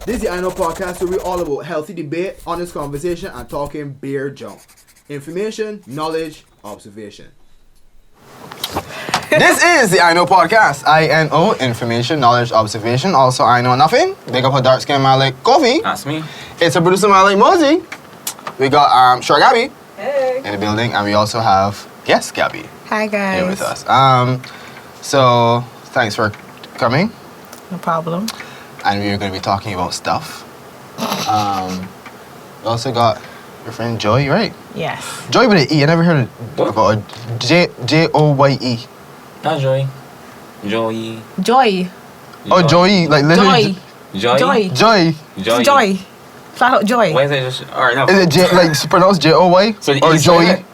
This is the INO podcast where we're all about healthy debate, honest conversation, and talking beer junk. Information, knowledge, observation. This is the INO podcast. INO, information, knowledge, observation. Also, I know nothing. Big up a dark skin man like Kofi. That's me. It's a producer man like Mosey. We got Short Gabby Hey. in the building, and we also have guest Gabby Hi guys. here with us. So thanks for coming. No problem. And we're going to be talking about stuff. We also got your friend Joy, right? Yes. Joy with an E. I never heard about a Joye. Not Joy. Joy. Joy. Oh, Joy, like literally. Joy. Joy. Joy. Joy. Joy. Flat out joy. Why is it just... Alright, no. Is it like pronounced Joy So the or E Joy? silent?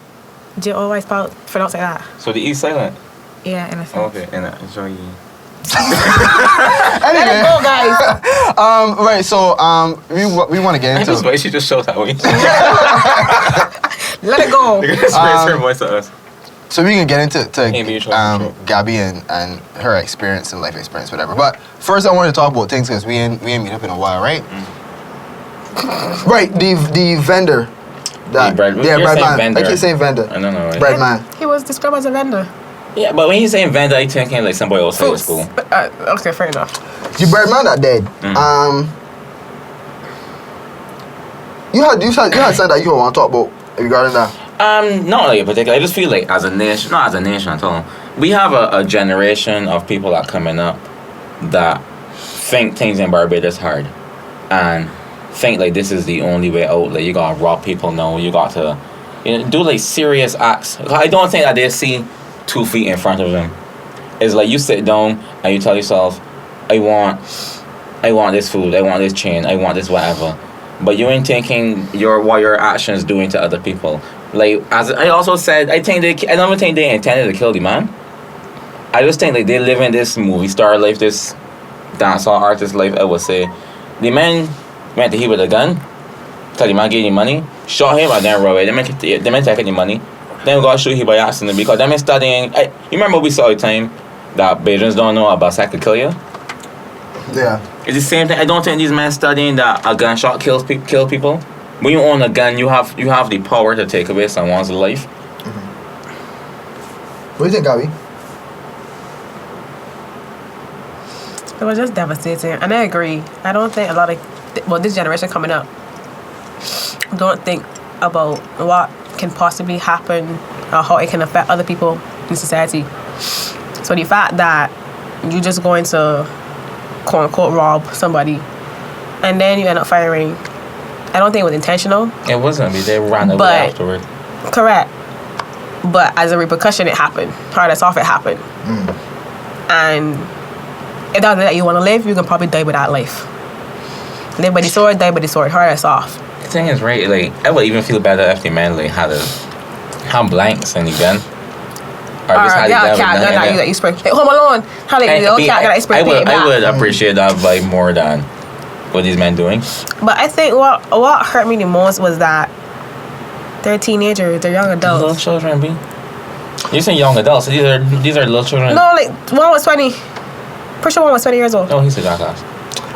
Joy spelled pronounced like that. So the E silent? Yeah, in a sense. Oh, okay. And Joy. Let Anyway, it go, guys. right. So we want to get I into. just why she just showed that way. Let it go. They're gonna raise her voice at us. So we can get into mutual. Gabby and her experience and life experience, whatever. But first, I want to talk about things because we ain't meet up in a while, right? Right. The vendor. The bread- Yeah, you're bread saying man. vendor. I keep saying vendor. I don't know, right? Bread man. He was described as a vendor. Yeah, but when you say vendor, you thinking like somebody else at school. Okay, fair enough. The bread man that dead. You had something that you want to talk about regarding that. Not like in particular. I just feel like as a nation, not as a nation at all, we have a generation of people that coming up that think things in Barbados hard and think like this is the only way out. Like you gotta rob people now. You got to, do like serious acts. I don't think that they see 2 feet in front of them. It's like you sit down and you tell yourself, I want this food. I want this chain. I want this whatever. But you ain't thinking what your actions doing to other people. Like as I also said, I don't think they intended to kill the man. I just think like they live in this movie star life, this dancehall artist life. I would say, the man went to he with a gun, tell the man gave him money, shot him and then run away. They meant taking the money, then we got shoot him by accident because they been studying. You remember we saw the time that Bajans don't know about sex could kill you. Yeah. It's the same thing. I don't think these men studying that a gunshot kill people. When you own a gun, you have the power to take away someone's life. What do you think, Gabby? It was just devastating, and I agree. I don't think a lot of this generation coming up don't think about what can possibly happen or how it can affect other people in society. So the fact that you just going to quote unquote rob somebody and then you end up firing, I don't think it was intentional. It wasn't. They ran away afterward. Correct. But as a repercussion, it happened. Hard as off, it happened. And if that's that you want to live, you can probably die by that life. Live by the sword, die by the sword. Hard as off. The thing is, right, like, I would even feel better if the man, like, had blanks in the gun. Or just had cat gun that you spray. Like, Home Alone. How they cat gun that you spray paint. I would appreciate that vibe more than what these men doing. But I think what hurt me the most was that they're teenagers, they're young adults. Little children, B. You're saying young adults, so these are little children. No, like one was 20. Pretty sure one was 20 years old. Oh, he's a jackass.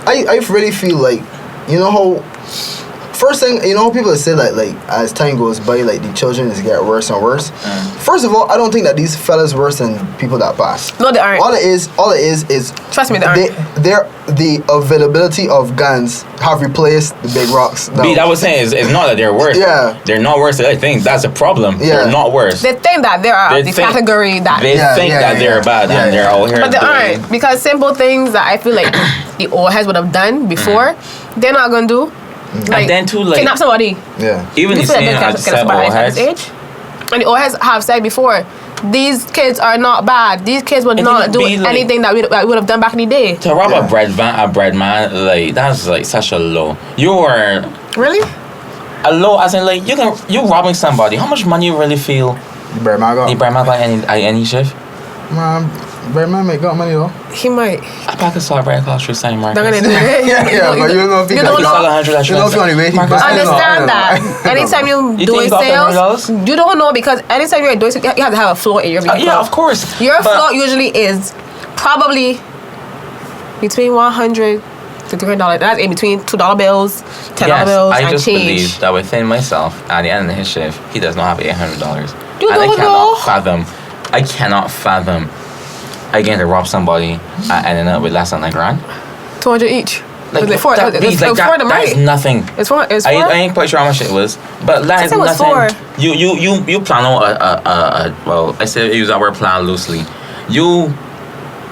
I really feel like, how first thing, how people say like as time goes by, like the children just get worse and worse. First of all, I don't think that these fellas worse than people that pass. No, they aren't. All it is Trust me, they aren't. The availability of guns have replaced the big rocks. B, that was saying is not that they're worse. Yeah. They're not worse. I think that's a problem. Yeah. They're not worse. They think that they are the category that They think that they're bad and they're out here. But they aren't, because simple things that I feel like the old heads would have done before, they're not gonna do. Like, and then too, like, kidnap somebody. Yeah. Even the same as said old heads. And the old heads have said before, these kids are not bad. These kids would not do anything that we would have done back in the day. To rob a bread man, like, that's like such a low. You are really a low, as in like you robbing somebody. How much money you really feel? The bread man got any shift? Man, bread man may got money though. He might. A pack of salt bread costs you same market. They're gonna do it. Yeah, but you don't know if you don't know. Understand that. Anytime you doing sales, you don't know, because anytime you're doing, you have to have a floor in your vehicle. Yeah, of course. Your floor usually is probably between 100 to $300. That's in between $2 bills, $10 bills, I and just change. believe that within myself, at the end of his shift, he does not have $800. You and don't know. I cannot fathom again to rob somebody and ending up with less than $1,000. 200 each. Like, Was it four? that, It's like, for them, that's right? nothing. It's for. I ain't quite sure how much it was, but that is said it was nothing. for. You plan on well, I say use that word plan loosely. You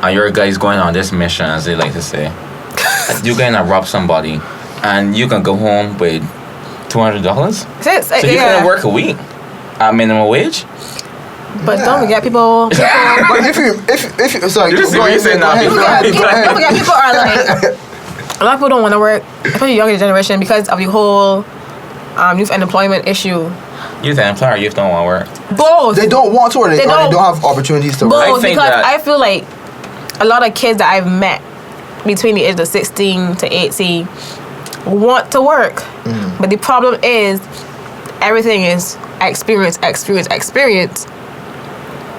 and your guys going on this mission, as they like to say. You're gonna rob somebody, and you can go home with $200. So you can work a week at minimum wage. But don't forget people. But if you sorry, You just see what you're saying now. go ahead. Don't forget people are like. A lot of people don't want to work, especially younger generation, because of the whole youth unemployment issue. Youth employer, youth don't want to work. Both. They don't want to, or they don't have opportunities to work. Both, I think because that- I feel like a lot of kids that I've met between the age of 16 to 18 want to work. But the problem is everything is experience.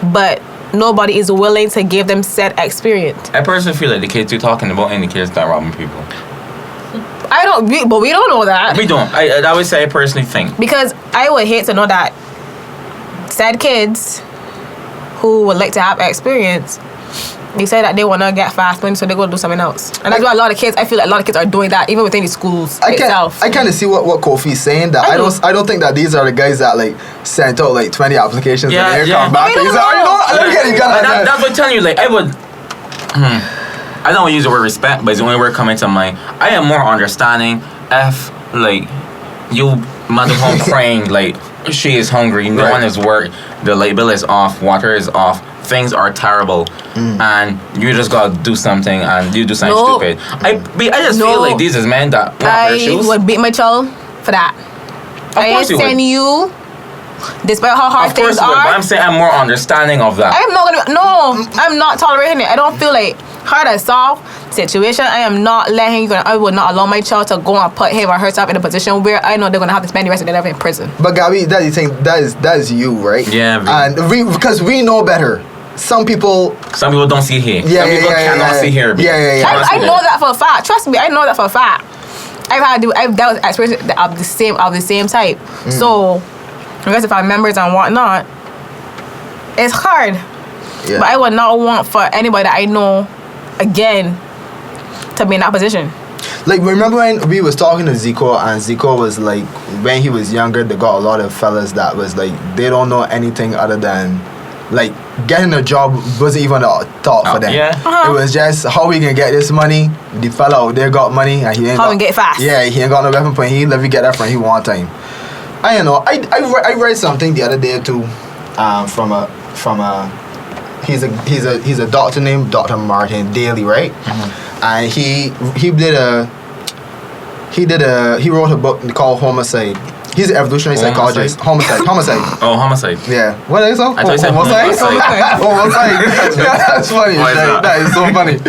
But nobody is willing to give them said experience. I personally feel like the kids you're talking about ain't the kids that robbing people. But we don't know that. We don't. I would say I personally think. Because I would hate to know that said kids who would like to have experience, they say that they want to get fast money, so they go do something else. And that's why I feel like a lot of kids are doing that, even within the schools itself. I kind of see what Kofi's saying. That I don't think that these are the guys that like sent out like 20 applications and they come back. But we don't know. That's what I'm telling you. Like I would. I don't use the word respect, but it's the only word coming to mind. I am more understanding if like you mother home praying like she is hungry, no one is work, the light bill is off, water is off, things are terrible, and you just gotta do something and you do something stupid. I just feel like these is men that want their shoes. I would beat my child for that. Of course you would. send you, despite how hard Of course things you would, are. but I'm saying I'm more understanding of that. I'm not tolerating it. I don't feel like hard as soft situation. I am not letting I would not allow my child to go and put him or herself in a position where I know they're gonna have to spend the rest of their life in prison. But Gabby, that is you, right? Yeah. And because we know better. Some people don't see here. Yeah, Some people cannot see here. I know that for a fact. Trust me, I know that for a fact. I've dealt with experience of the same type. So I guess if I members and whatnot, it's hard. Yeah. But I would not want for anybody that I know again to be in that position. Like, remember when we was talking to Zico, and Zico was like, when he was younger, they got a lot of fellas that was like, they don't know anything other than like getting a job wasn't even a thought for them. Yeah. It was just how we can get this money. The fella out there got money and he ain't How we get fast. Yeah, he ain't got no weapon point. He let me get that from he one time. I don't know. I read something the other day too, from a he's a doctor named Dr. Martin Daly, right? And he wrote a book called Homicide. He's an evolutionary psychologist. Homicide. Oh, homicide. Yeah. What is it? I thought you said Homicide. That's funny. That is so funny.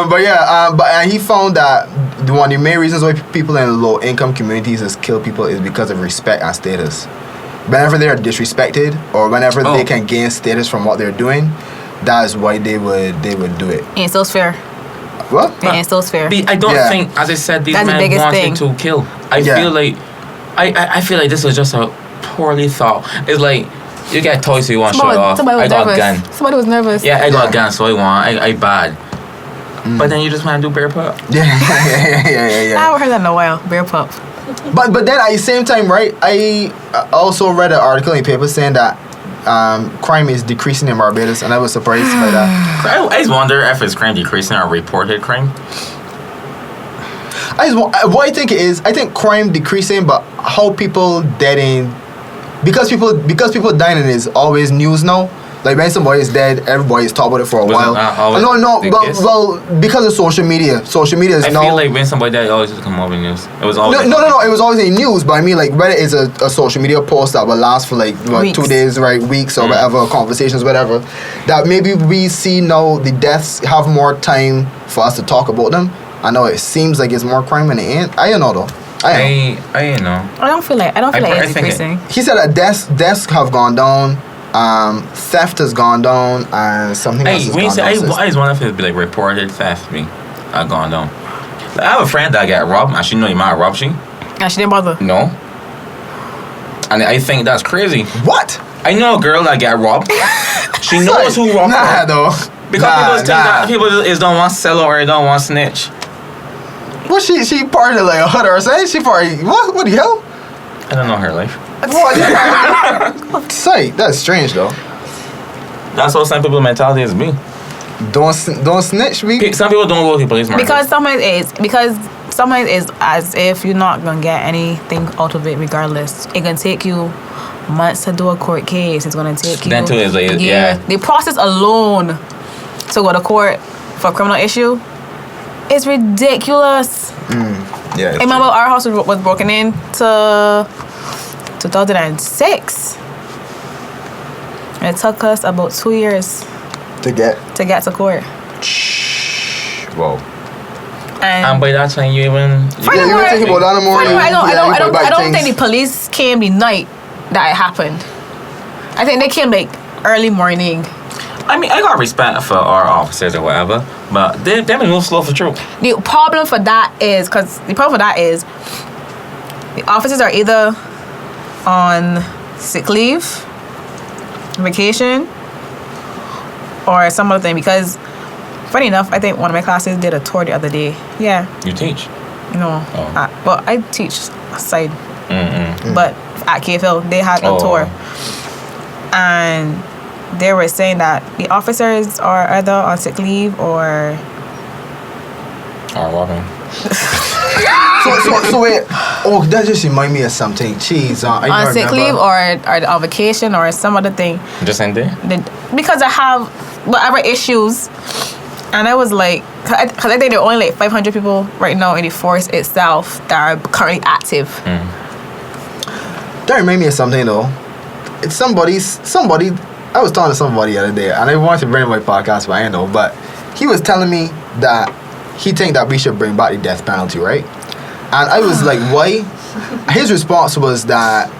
But he found that one of the main reasons why people in low income communities is kill people is because of respect and status. Whenever they are disrespected or whenever they can gain status from what they're doing, that is why they would do it. Ain't so fair. What? Ain't so fair. I don't think, as I said, these That's the men biggest wanted thing. to kill. I feel like this was just a poorly thought. It's like you get toys, so you want to show it off. I got a gun. Somebody was nervous. Yeah, I got a gun, so I bad. But then you just want to do bear pup. Yeah. I haven't heard that in a while. Bear pup. But then at the same time, right? I also read an article in the paper saying that crime is decreasing in Barbados, and I was surprised by that. I just wonder if it's crime decreasing or reported crime. What I think it is, I think crime decreasing, but how people deading, because people dying is always news now. Like when somebody is dead, everybody is talking about it for a while. Because of social media. Social media is now. I feel like when somebody died, it always just come over in news. It was always no. It was always in news, but I mean, like, whether it's a social media post that will last for like 2 days, right, weeks or whatever, conversations, whatever. That maybe we see now the deaths have more time for us to talk about them. I know it seems like it's more crime in the end. I don't know though. I don't know. I don't feel like it's decreasing. He said that deaths have gone down. Theft has gone down, and something else has gone down. I just wonder if it'd be like reported theft gone down. I have a friend that got robbed, and she know you might rob she. And she didn't bother. No. And I think that's crazy. What? I know a girl that got robbed. She knows who robbed her. though. Because people just don't want to sell or they don't want to snitch. What she part of like a hut or something? She part what the hell? I don't know her life. What? Say, that's strange though. That's what some people's mentality is me. Don't snitch me. Some people don't go to the police. Because sometimes it's as if you're not gonna get anything out of it regardless. It can take you months to do a court case. It's gonna take you. Then too is like, yeah. The process alone to go to court for a criminal issue is ridiculous. Yeah. I remember our house was broken in to 2006. It took us about 2 years to get to court. Whoa. And by that time you even you think about that more. I don't think the police came the night that it happened. I think they came like early morning. I mean, I got respect for our officers or whatever, but they been move slow for true. The problem for that is the officers are either on sick leave, vacation, or some other thing. Because funny enough, I think one of my classes did a tour the other day. Yeah. You teach? No. Oh. Well, I teach side, but at KFL they had a tour, and they were saying that the officers are either on sick leave or walking. So wait. Oh, that just remind me of something. Jeez, on sick leave or on vacation or some other thing. Just in there? Because I have whatever issues, and I was like, because I think there are only like 500 people right now in the force itself that are currently active. That remind me of something though. It's somebody. I was talking to somebody the other day, and I wanted to bring in my podcast, but I didn't know. But he was telling me that he think that we should bring back the death penalty, right? And I was like, why? His response was that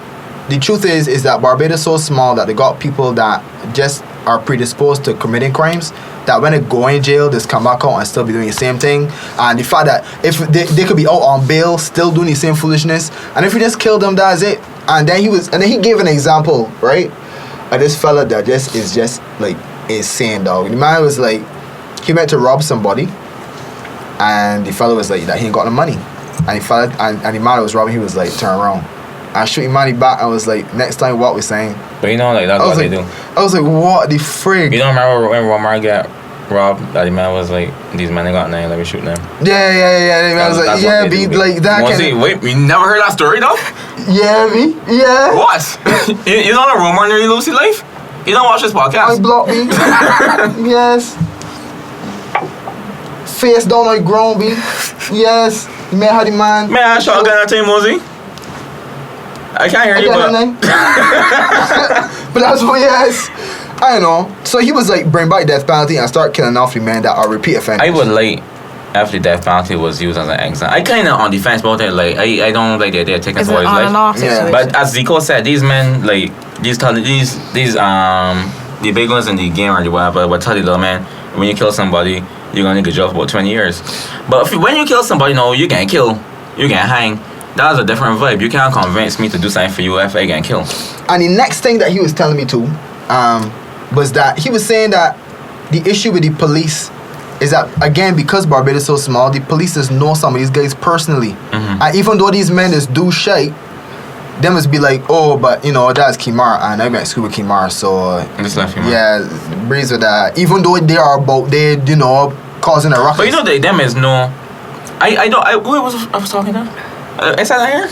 the truth is that Barbados is so small that they got people that just are predisposed to committing crimes, that when they go in jail, just come back out and still be doing the same thing. And the fact that if they could be out on bail, still doing the same foolishness, and if we just kill them, that's it. And then he gave an example, right? Of this fella that just is just like insane, dog. The man was like, he went to rob somebody, and the fella was like that he ain't got the money, and the man was robbing, he was like, turn around. I shoot him money back. I was like, next time what we saying. But you know, like that's what they do. I was like, what the frig? You don't remember when Walmart got robbed? That the man was like, these men ain't got nothing, let me shoot them. Yeah. I was like, yeah, be like that. Wait, you never heard that story though? Yeah, me. Yeah. What? you don't know Walmart nearly lose his life? You don't watch this podcast? I block me. Yes. Face down like grown me. Yes. You may have the man. Man, I shotgun that team, Mosey. I can't hear you, but that's what, yes. I don't know. So he was like, bring back death penalty and start killing off the men that are repeat offenders. I would like after the death penalty was used as an example. I kind of on the fence about it. Like I don't like the idea of taking somebody's life. Yeah. But as Zico said, these men like these the big ones in the game or the whatever. But tell the little man, when you kill somebody, you're gonna get jail for about 20 years. But when you kill somebody, no, you can kill, you can hang. That's a different vibe. You can't convince me to do something for you if I get killed. And the next thing that he was telling me too, was that he was saying that the issue with the police is that, again, because Barbados is so small, the police just know some of these guys personally. And even though these men just do shit, they must be like, oh, but you know, that's Kimar, and I went to school with Kimar, so just left Kimar. Yeah, breeze with that. Even though they are causing a ruckus. But you know, them is no. What was I was talking about? I said that here.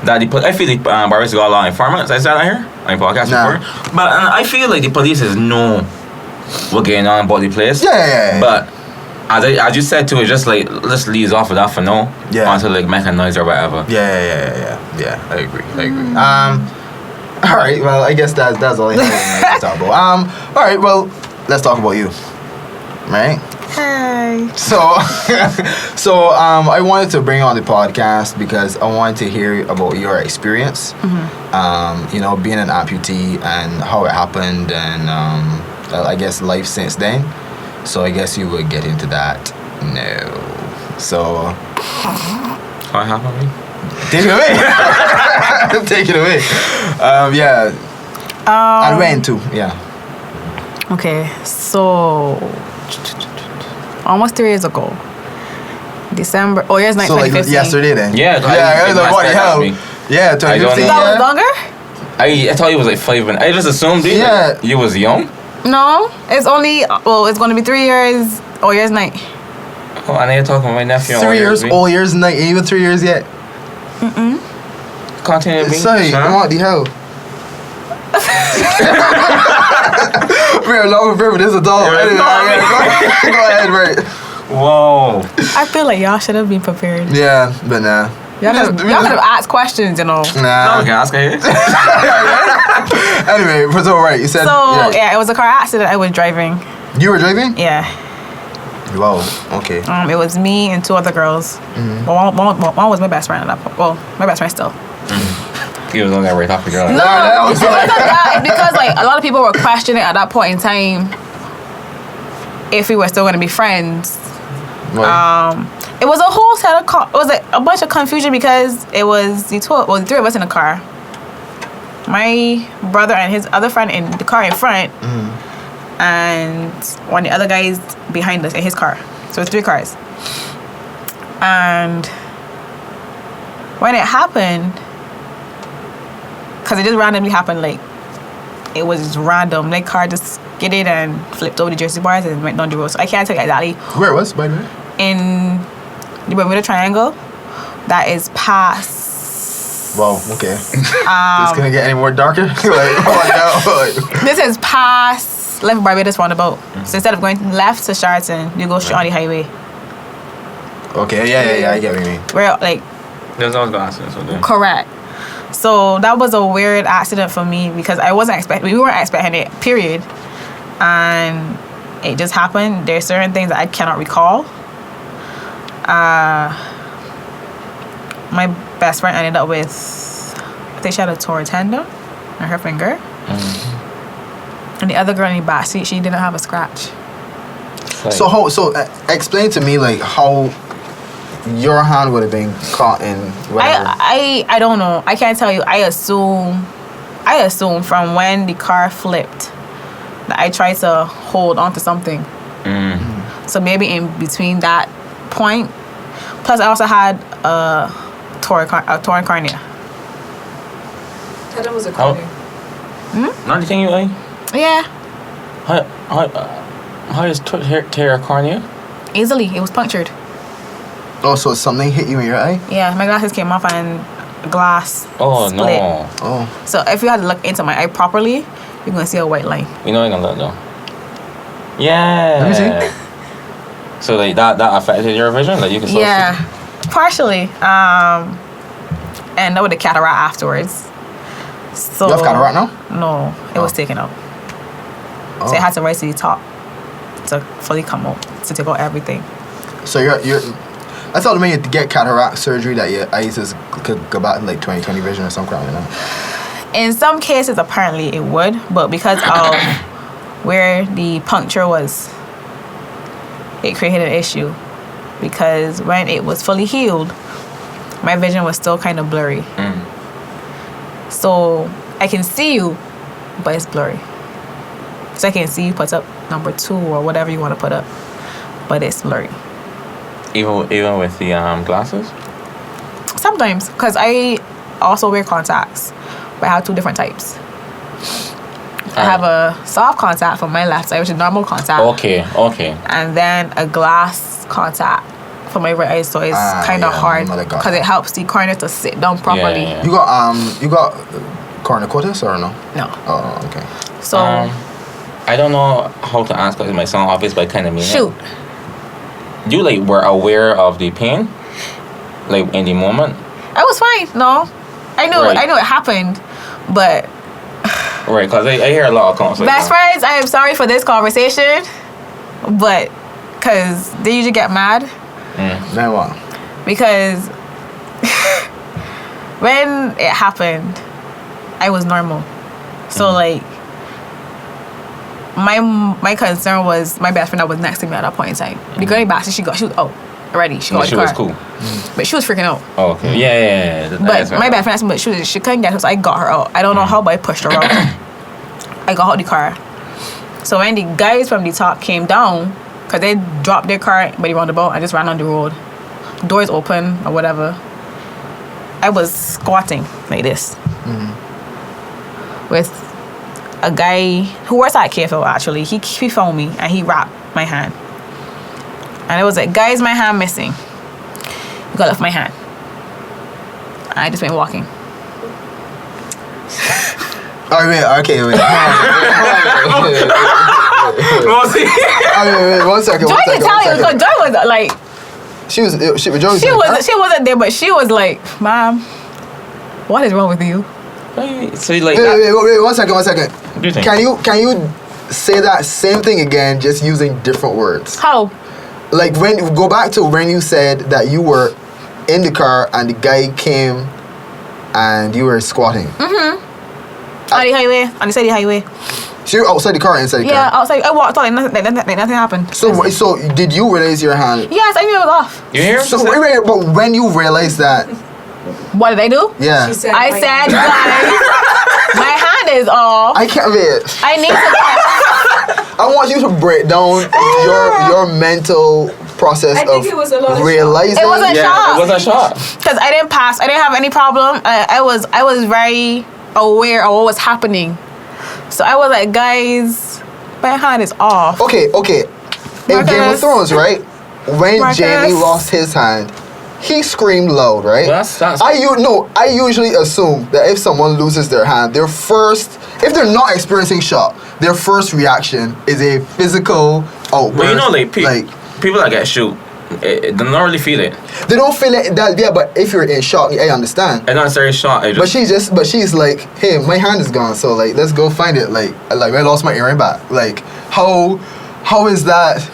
That I feel the Barbados got a lot of informants. I said that here on the podcast before. But I feel like the police is know what's going on about the place. Yeah. But as you said too, it's just like let's leave off of that for now. Yeah. Until like make a noise or whatever. Yeah. I agree. All right. Well, I guess that's all I have to talk about. All right. Well, let's talk about you. Right. Hey. So I wanted to bring on the podcast because I wanted to hear about your experience. You know, being an amputee and how it happened, and I guess life since then. So I guess you would get into that now. So What happened? take it away. Take it away. Yeah. And when too? Yeah. Okay, so almost 3 years ago, December. Oh, years night So like 2015. yesterday then. Yeah, Yeah. I was like, what the hell? Yeah, I don't 2015. know. That was Yeah. longer? I thought you was like 5 minutes. I just assumed you, Yeah. like, you was young. No, it's only. Well, it's going to be 3 years. Oh, years night. Oh, and you're talking about my nephew. 3 years, all years, and ain't even 3 years yet. Continue being. Sorry, what the hell? We're long for this adult. Yeah, Anyway, no, go ahead, right. Whoa. I feel like y'all should have been prepared. Yeah, but nah. Y'all could have asked questions, you know. Nah. Okay, ask her. Anyway, so right, you said. So yeah, it was a car accident. I was driving. You were driving? Yeah. Wow. Okay. It was me and 2 other girls. Well, one was my best friend at that point. Well, my best friend still. You was on that right off the girl. No, that was it's because like a lot of people were questioning at that point in time if we were still going to be friends. Right. It was a whole set of it was like a bunch of confusion because it was the 3 of us in the car. My brother and his other friend in the car in front, and one of the other guys behind us in his car. So it's 3 cars. And when it happened, because it just randomly happened, like it was just random. Like car just skidded and flipped over the Jersey bars and went down the road. So I can't tell you exactly. Where it was, by the way? In the Bermuda Triangle, that is past. Wow. Okay. It's gonna get any more darker. Like, oh no. This is past left Barbados roundabout. So instead of going left to Sheraton, you go straight on the highway. Okay. Yeah. I get what you mean. Where like There's always been accidents out there. correct. So that was a weird accident for me because I wasn't expecting. We weren't expecting it. Period. And it just happened. There's certain things that I cannot recall. My best friend ended up with, I think she had a torn tendon on her finger. And the other girl in the backseat, she didn't have a scratch. Like, So explain to me like how your hand would have been caught in whatever. I don't know. I can't tell you. I assume from when the car flipped that I tried to hold onto something. So maybe in between that point. Plus, I also had a torn cornea. That was a How- corner. not the thing you like. Yeah, How does tear a cornea? easily. It was punctured. Oh, so something hit you in your eye? Yeah, my glasses came off and glass Oh split. no. Oh. So if you had to look into my eye properly, you're gonna see a white line. You know I gonna let though. Yeah. Let me see. So like that affected your vision? Like you can still Yeah, partially. And that with the cataract afterwards. So You have cataract now? No, it was taken out. So it had to rise to the top to fully come out, to take out everything. So you're I thought when you get cataract surgery that your eyes could go back to like 20/20 vision or something like that. In some cases, apparently it would, but because of where the puncture was, it created an issue. Because when it was fully healed, my vision was still kind of blurry. So I can see you, but it's blurry. So I can see you put up number 2 or whatever you want to put up, but it's blurry. Even with the glasses? Sometimes, because I also wear contacts, but I have 2 different types. I have a soft contact for my left eye, which is normal contact. Okay. And then a glass contact for my right eye, so it's kind of hard because it helps the cornea to sit down properly. Yeah. You got cornicotis or no? No. Oh, okay. So I don't know how to answer because it might sound obvious, but I kind of mean shoot. it. You like were aware of the pain, like in the moment. I was fine. No, I knew it happened, but Right, because I hear a lot of comments. Like best that. friends, I am sorry for this conversation, but because they usually get mad Then what? because when it happened, I was normal. So like my concern was my best friend that was next to me at that point in time. The girl in back, she was out. already. She got She the was car. cool. But she was freaking out. Oh, okay. Yeah. But my bad friend asked me, but she couldn't get her, so I got her out. I don't know how, but I pushed her out. I got out the car. So when the guys from the top came down, because they dropped their car by the roundabout and just ran on the road, doors open or whatever, I was squatting like this with a guy who works at KFL actually. He found me and he wrapped my hand. And it was like, guys, my hand missing. You got off my hand. And I just went walking. Wait. One second. Joy can tell you because Joy was like, She wasn't there, but she was like, Mom, what is wrong with you? So you like wait, one second. What do you think? Can you say that same thing again, just using different words? How? Like go back to when you said that you were in the car and the guy came and you were squatting. On the highway. On the side of the highway. So you're outside the car or inside the car? Yeah, outside. I walked out and nothing happened. So did you raise your hand? Yes, I knew it was off. You hear? So wait, but when you realized that, What did I do? yeah, She said, I said, guys, my hand is off. I can't wait. I need to I want you to break down your mental process I think of it was a lot of realizing. It was a shock. It was a shot. Because I didn't pass. I didn't have any problem. I was very aware of what was happening. So I was like, guys, my hand is off. Okay. In Game of Marcus. Thrones, right? When Marcus. Jamie lost his hand, he screamed loud, right? Well, that's I usually assume that if someone loses their hand, if they're not experiencing shock, their first reaction is a physical outburst. But you know, like people that get shoot, they don't really feel it. They don't feel it that, yeah, but if you're in shock, I understand. It's not necessarily shot. But she's like, hey, my hand is gone, so like let's go find it. Like I lost my earring back. Like how is that?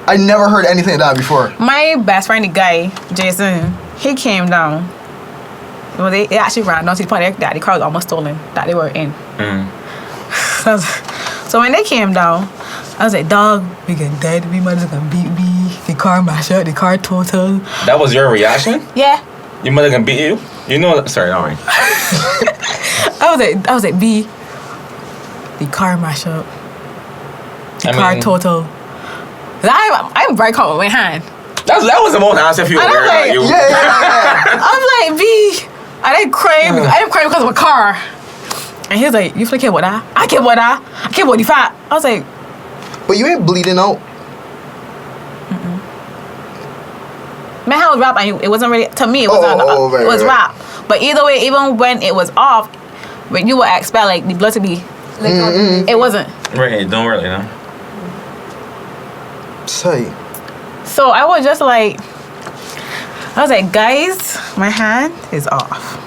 I never heard anything like that before. My best friend, the guy, Jason, he came down. Well, they actually ran down to the point that the car was almost stolen, that they were in. So when they came down, I was like, dog, we get dead. We mother's gonna beat me. The car mash up, the car total. That was your reaction? Yeah. Your mother gonna beat you? You know. Sorry, all right. I was like, B, the car mash up. The car total. I'm very confident with my hand. That was the most honest if you were And I'm worried like, about you. Yeah. I'm like, B, I didn't cry. I didn't cry because of a car. And he's like, you feel care about that? I care about that. I care about the fat. I was like, But you ain't bleeding out. my hand was wrapped, and it wasn't really, to me, it was right, it was right. wrapped. But either way, even when it was off, when you would expect like the blood to be, Like, it wasn't. Right, don't worry, no. Say. So I was just like, guys, my hand is off.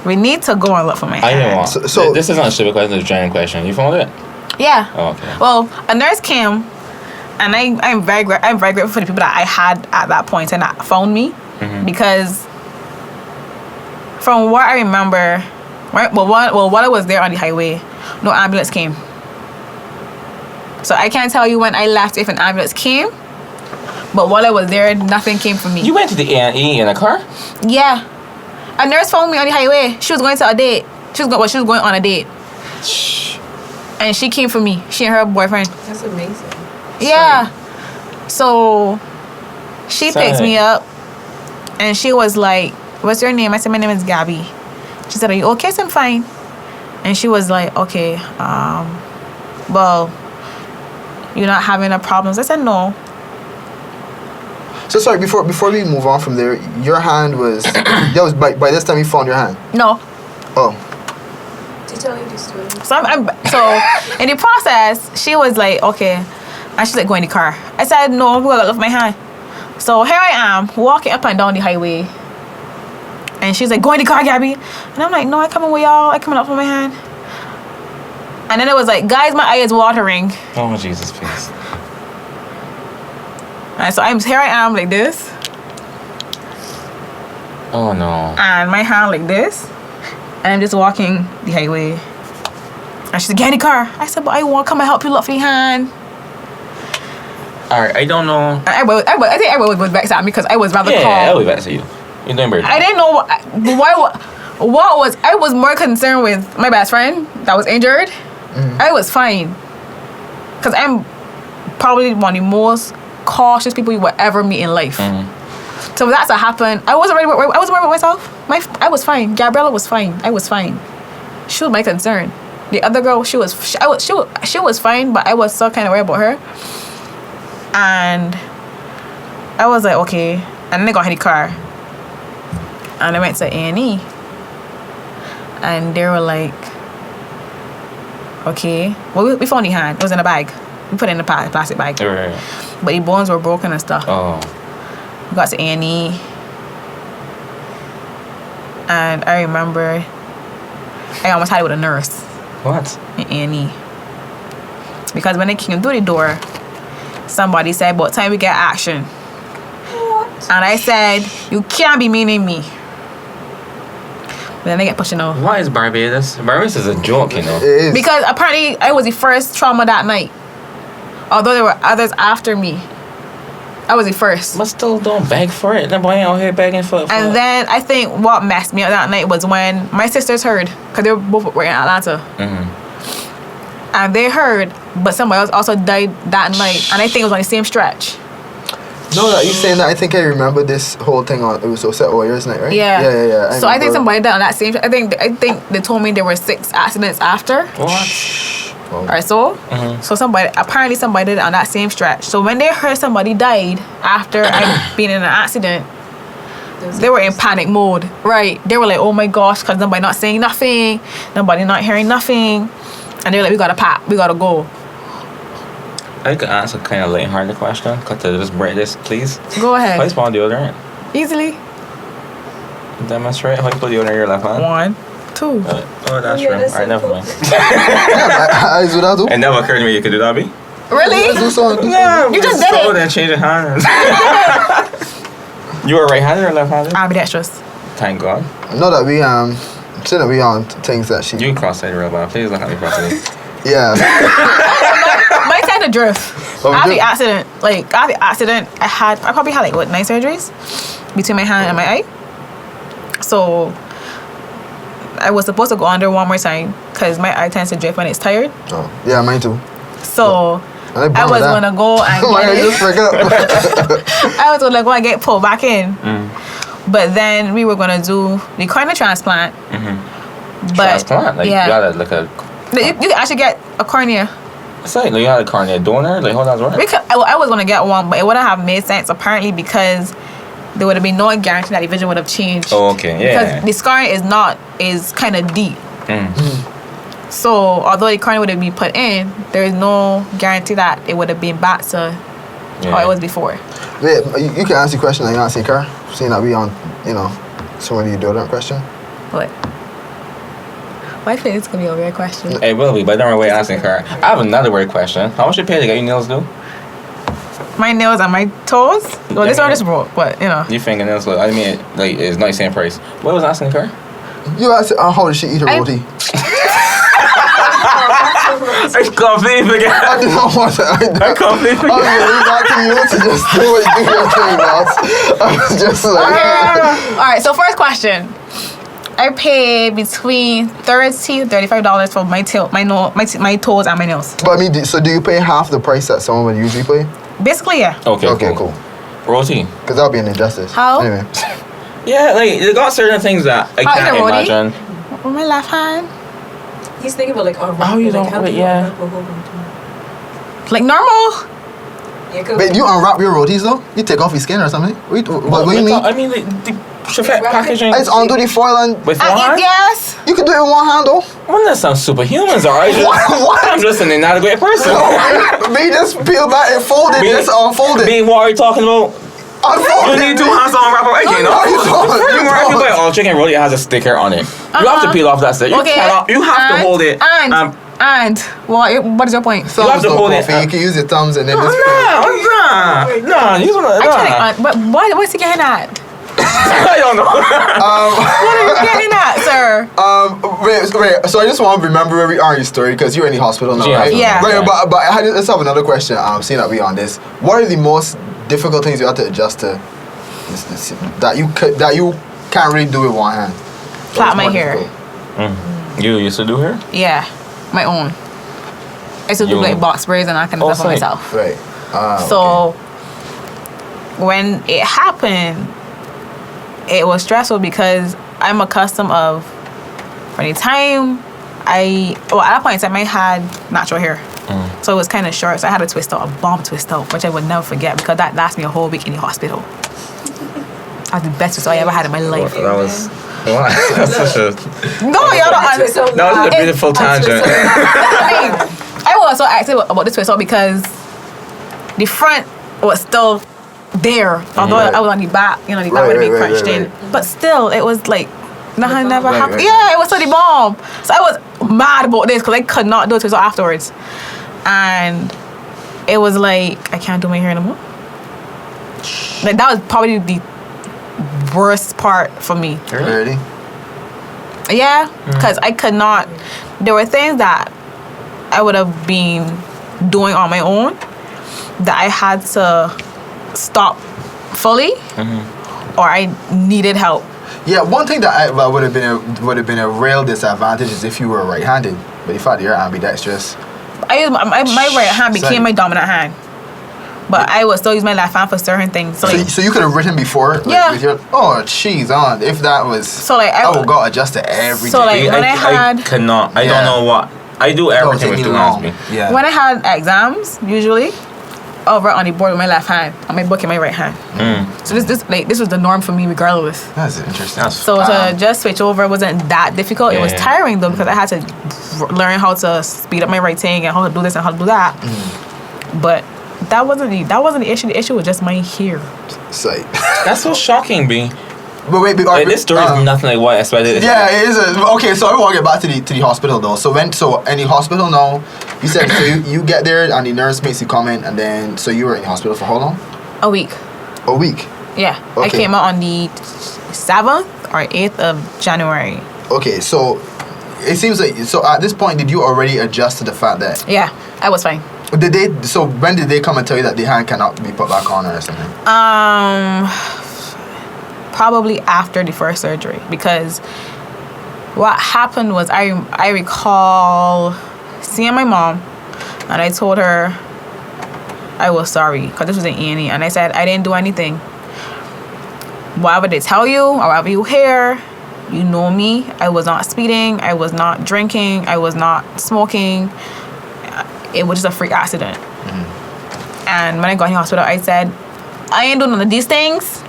We need to go and look for my I hand. know. So This is not a stupid question. It's a genuine question. You found it? Yeah. Oh, okay. Well, a nurse came, and I'm very grateful for the people that I had at that point and that found me, because from what I remember, while I was there on the highway, no ambulance came. So I can't tell you when I left if an ambulance came, but while I was there, nothing came for me. You went to the A&E in a car? Yeah. A nurse found me on the highway. She was going to a date. She was going on a date. And she came for me. She and her boyfriend. That's amazing. Yeah. So she picked me up and she was like, what's your name? I said, my name is Gabby. She said, are you okay? I said, I'm fine. And she was like, okay, well, you're not having no problems. I said, no. So sorry, before we move on from there, your hand was that was by this time you found your hand. No. Oh. To tell you this story. So so in the process, she was like, okay. And she's like, go in the car. I said, no, I'm gonna lift my hand. So here I am, walking up and down the highway. And she's like, go in the car, Gabby. And I'm like, no, I coming with y'all. I coming up with my hand. And then it was like, guys, my eye is watering. Oh, Jesus, please. And so here I am like this. Oh, no. And my hand like this. And I'm just walking the highway. And she's like, get in the car. I said, but I want to come and help you look for the hand. Alright, I don't know. And I think everyone was vexed at me because I was rather calm. Yeah, I'll be back to you. You're doing better. I didn't know I was more concerned with my best friend that was injured. I was fine. Because I'm probably one of the most cautious people you will ever meet in life. So for that to happen, I wasn't worried about myself. I was fine. Gabriella was fine. I was fine. She was my concern. The other girl, she was fine, but I was still kind of worried about her. And I was like, okay. And then I got in the car. And I went to A&E. And they were like, okay. Well, we found the hand. It was in a bag. We put it in a plastic bag. Right. But the bones were broken and stuff. Oh. We got to A&E. And I remember I almost had it with a nurse What? in A&E. Because when they came through the door, somebody said, about time we get action. What? And I said, you can't be meaning me. But then they get pushing out. What is Barbados? Barbados is a joke, you know. It is. Because apparently I was the first trauma that night. Although there were others after me. I was the first. But still, don't beg for it. Nobody out here begging for And then I think what messed me up that night was when my sisters heard, because they were both were in Atlanta. And they heard, but somebody else also died that night. And I think it was on the same stretch. No, that you saying that, I think I remember this whole thing on, it was Osset Warriors night, right? Yeah. Yeah. So I think somebody died on that same. I think they told me there were 6 accidents after. What? Or so. So apparently somebody did it on that same stretch. So when they heard somebody died after I'd been in an accident, they were in panic mode. Right. They were like, oh my gosh, because nobody not saying nothing, nobody not hearing nothing. And they were like, we gotta pack, we gotta go. I could ask a kind of lighthearted question. Cut to just break this, please. Go ahead. How you spell deodorant? Easily. Demonstrate how you put deodorant in your left hand. 1, 2. Oh, that's Yeah, true. that's Alright, never simple. mind. I do that too. It never occurred to me you could do that, B. Really? Do something. No, You just did it. Then change your hands. You were right-handed or left-handed? Ambidextrous. Thank God. Know that we shouldn't be on things that she. You cross-eyed real bad. Please look at me properly. Yeah. My kind of drift. Oh, After the drift. accident, I probably had 9 surgeries between my hand and my eye. So I was supposed to go under one more time because my eye tends to drift when it's tired. Oh, yeah, mine too. So I burn was that. gonna go and Why get I just it. forgot? I was gonna go and get pulled back in. But then we were gonna do the cornea transplant. But Transplant? Like, yeah, you gotta look at... you can actually get a cornea. It's like, you got a cornea donor? Like, how does that work? I was gonna get one, but it wouldn't have made sense apparently because there would have been no guarantee that the vision would have changed. Oh, okay. Yeah. Because the scarring is kind of deep. So although the cornea would have been put in, there is no guarantee that it would have been back to how it was before. Wait, you can answer the question like you answer car. Seeing that we on, somebody you do that question. What? Why feel it's gonna be a weird question? It will be, but don't worry, asking her. I have another weird question. How much you pay to get your nails do? My nails and my toes. Well, this one just broke, but Your fingernails look, I mean, like, it's not the same price. What was asking her? You asked how did she eat her roti? I completely forgot. I did not want to. I completely I was really back to you to just do what you do your thing, boss. I was just like. All right. So first question. I pay between $30 to $35 for my toes and my nails. But I mean, so do you pay half the price that someone would usually pay? Basically, yeah. Okay, cool. Roti. Because that would be an injustice. How? Anyway. Yeah, like, they got certain things that I can't eat a roti? imagine. With my left hand, He's thinking about like Oh, you don't- how do you yeah. unwrap a whole bunch? like normal. Yeah, go. Wait, you unwrap your rotis though? You take off your skin or something? What do you mean? I mean, like, the Chevette packaging. It's undo the foil and With one? Yes. you can do it with one hand though. Well, that sounds superhumans, alright? What? I'm just an inadequate person. Me just peel back and fold it, just unfold it. Being what are you talking about? Unfold You it. need 2 hands on wrap away, you know? No, you don't. You wrap it like, oh, chicken roti has a sticker on it. You have to peel off that sticker. You have to hold it. And what is your point? You have to hold it. You can use your thumbs and then just. No, you wanna. But what's he getting at? I don't know. What are you getting at, sir? Wait. So I just want to remember where we are in your story because you're in the hospital now, Yeah. right? Yeah. Right, but let's have another question. Seeing that we on this, what are the most difficult things you have to adjust to that you can't really do with one hand? Plait my hair. You used to do hair? Yeah, my own. I used to do You- like box braids and that kind of Oh, stuff for same. myself. Right. So when it happened, it was stressful because I'm accustomed of from the time at that point in time I had natural hair. So it was kind of short, so I had a bomb twist out, which I would never forget because that lasted me a whole week in the hospital. That was the best twist I ever had in my life. That was. Wow. That's such a. No, y'all don't understand. That was a beautiful tangent. I mean, I was so excited about this twist out because the front was still there, although I was on the back, the back would have been crunched in. But still, it was like nothing never happened. right. Yeah, it was so the bomb. So I was mad about this because I could not do it twist out afterwards, and it was like I can't do my hair anymore. Like that was probably the worst part for me. Really? Yeah, because I could not. There were things that I would have been doing on my own that I had to stop fully, or I needed help. Yeah, one thing that would have been a real disadvantage is if you were right-handed, but if you're ambidextrous. I used my right hand became Same. my dominant hand, but I would still use my left hand for certain things. So, So you could have written before. Like, Yeah. With your, jeez, if that was. So, like, I would got adjusted every So, day. like, when I had- cannot. I Yeah. don't know what. I do everything with take two me hands. long. Me. Yeah. when I had exams, usually I'll write on the board with my left hand, on my book in my right hand. So this was the norm for me regardless. That's interesting. That's So to just switch over wasn't that difficult. It was Yeah. tiring though because I had to learn how to speed up my writing and how to do this and how to do that. But that wasn't the issue. The issue was just my hair. Sight. That's so shocking, B. But wait, Like, this story is nothing like what I expected. Yeah, it is. Okay, so I want to get back to the hospital though. So in the hospital now, you said so you get there and the nurse makes you comment, and then so you were in the hospital for how long? A week. A week. Yeah. I Okay. came out on the 7th or 8th of January. Okay, so it seems like at this point did you already adjust to the fact that Yeah, I was fine. when did they come and tell you that the hand cannot be put back on or something? Probably after the first surgery because what happened was I recall seeing my mom and I told her I was sorry because this was an A&E and I said I didn't do anything. Whatever they tell you or whatever you hear, you know me. I was not speeding. I was not drinking. I was not smoking. It was just a freak accident. And when I got in the hospital, I said, I ain't doing none of these things.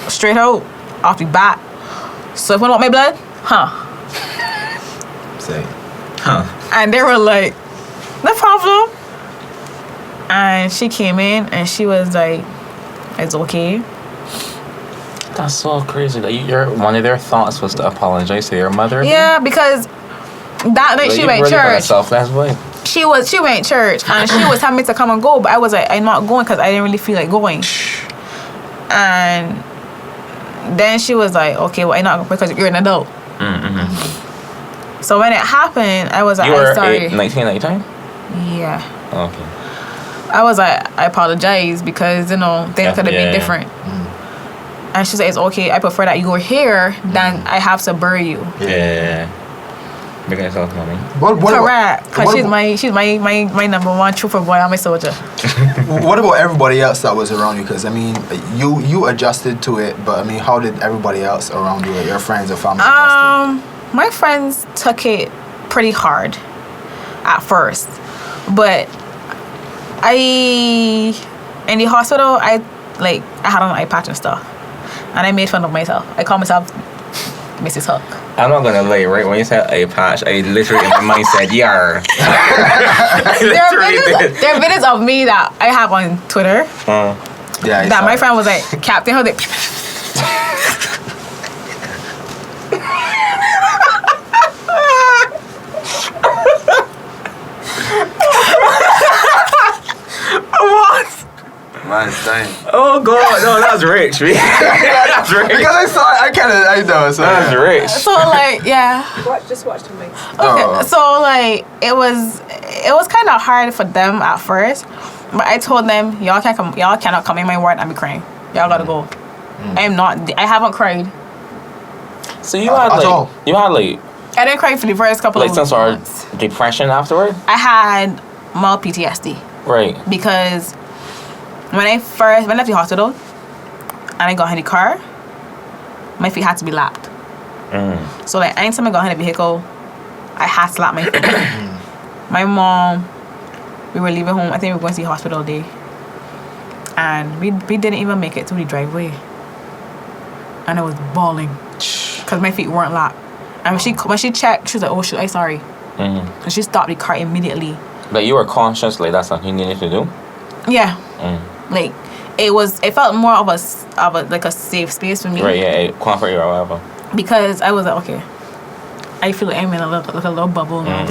Straight out, off the bat. So if you want my blood, Say. And they were like, no problem. And she came in and she was like, it's okay. That's so crazy. That one of their thoughts was to apologize to your mother. Yeah, because that night she went church. Selfless way. She went church and she was telling me to come and go, but I was like, I'm not going because I didn't really feel like going. And then she was like, okay, well, I'm not going because you're an adult. So when it happened, I was like, You were I'm sorry. 19 at the time? Yeah. Okay. I was like, I apologize because, things could have been different. And she said, it's okay. I prefer that you go here than I have to bury you. Yeah. Making yourself money. Correct. Because she's my number one trooper boy. I'm a soldier. What about everybody else that was around you? Because I mean, you adjusted to it, but I mean, how did everybody else around you, like your friends or family, adjust My friends took it pretty hard at first, but in the hospital, I had on an eye patch and stuff, and I made fun of myself. I called myself Mrs. Hook. I'm not gonna lie, right? When you said eye patch, I literally in my mind said, "Yar." There are videos of me that I have on Twitter Yeah. that my friend was like, Captain Hook. Man, it's dying. Oh God, no, that's rich, man. That's rich. Because I saw it, I know. So That's rich. So like, yeah. Just watch the mix. Okay. Oh. So like, it was kind of hard for them at first, but I told them, y'all cannot come in my ward and be crying. Y'all gotta go. I haven't cried. So you had at all. I didn't cry for the first couple like of some sort months. of depression afterward, I had mild PTSD right? because when I left the hospital and I got in the car, my feet had to be lapped. So like anytime I got in the vehicle, I had to lap my feet. My mom, we were leaving home. I think we were going to the hospital day, and we didn't even make it to the driveway, and I was bawling because my feet weren't lapped. And when she checked, she was like, "Oh shoot, I'm sorry." And she stopped the car immediately. But you were conscious, like that's something you needed to do. Yeah. Like it felt more of a like a safe space for me. Right, yeah, it comfort you or whatever. Because I was like, okay, I feel like I'm in a little bubble now.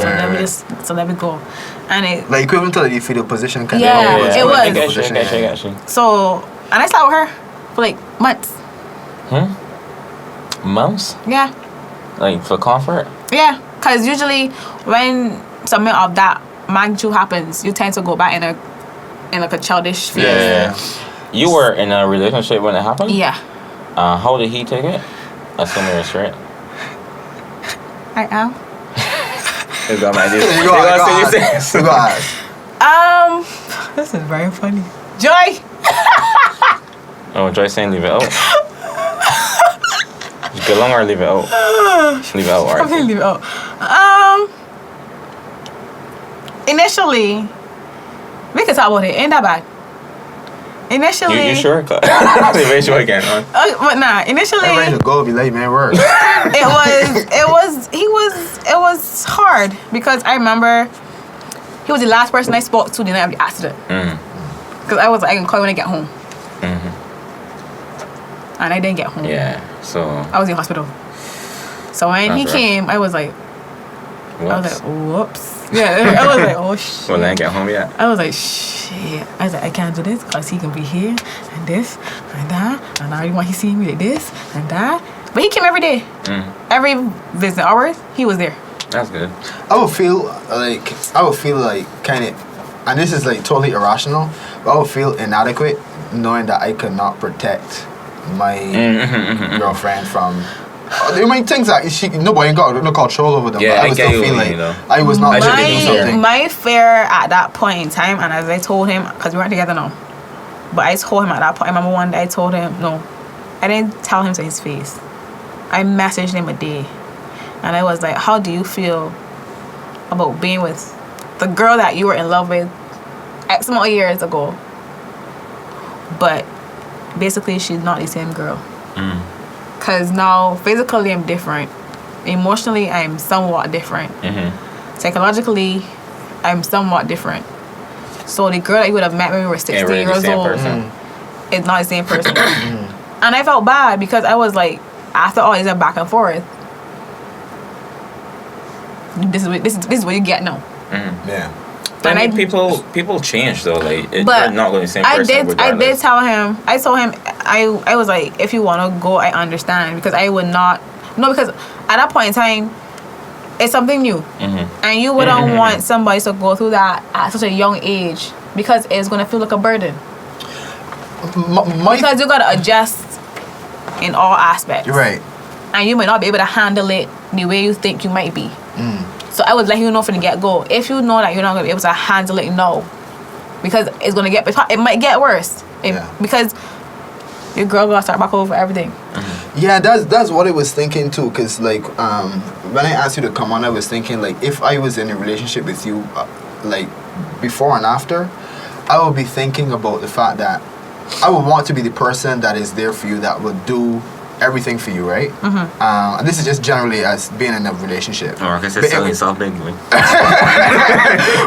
So let me go. And it like equivalent to the fetal position kind Yeah, of. it was. I get you. so and I slept with her for like months. Months? Yeah. Like for comfort? Yeah. Cause usually when something of that magnitude happens, you tend to go back in like a childish phase. Yeah. You were in a relationship when it happened? Yeah. How did he take it? Assuming you're straight. I am. You got my idea. You go ask. This is very funny. Joy. Oh, Joy saying leave it out. Go long or leave it out? Leave it out, alright. I'm gonna leave it out. Initially, we can talk about it. Ain't that bad? Initially, You sure? Make sure again, huh? but nah. Initially, I'm ready to go. Be like, man, work. it was hard because I remember he was the last person I spoke to the night of the accident. Because I was like, I can call you when I get home. And I didn't get home. Yeah, so. I was in hospital. So when he came, I was like, Whoops. whoops. Yeah, I was like, oh shit. Well, I didn't get home yet. I was like, shit. I was like, I can't do this because he can be here and this and that. And I really want he seeing me like this and that. But he came every day. Every visit hours, he was there. That's good. I would feel like kind of, and this is like totally irrational, but I would feel inadequate knowing that I could not protect my girlfriend from. There are many things that nobody got no control over them. Yeah, but I would still feel like I was not doing something. My fear at that point in time, and as I told him, because we weren't together now, but I told him at that point. I remember one day I told him, no, I didn't tell him to his face. I messaged him a day, and I was like, "How do you feel about being with the girl that you were in love with X amount of years ago, but basically she's not the same girl?" Because now physically I'm different, emotionally I'm somewhat different, psychologically I'm somewhat different. So the girl that you would have met when we were 16 years old is not the same person. And I felt bad because I was like, after all this back and forth, this is what you get now. Yeah. But I mean, people change though. Like, they're not going to be the same person. I did tell him. I told him. I was like, if you want to go, I understand, because I would not. No, because at that point in time, it's something new, and you wouldn't want somebody to go through that at such a young age because it's going to feel like a burden. Because you got to adjust in all aspects. You're right. And you might not be able to handle it the way you think you might be. So I would let you know from the get-go. If you know that you're not going to be able to handle it, no. Because it might get worse. Because your girl going to start back over everything. Yeah, that's what I was thinking too. Because like, when I asked you to come on, I was thinking like, if I was in a relationship with you, like, before and after, I would be thinking about the fact that I would want to be the person that is there for you, that would do everything for you, right? And this is just generally as being in a relationship. Or I guess it's selling something.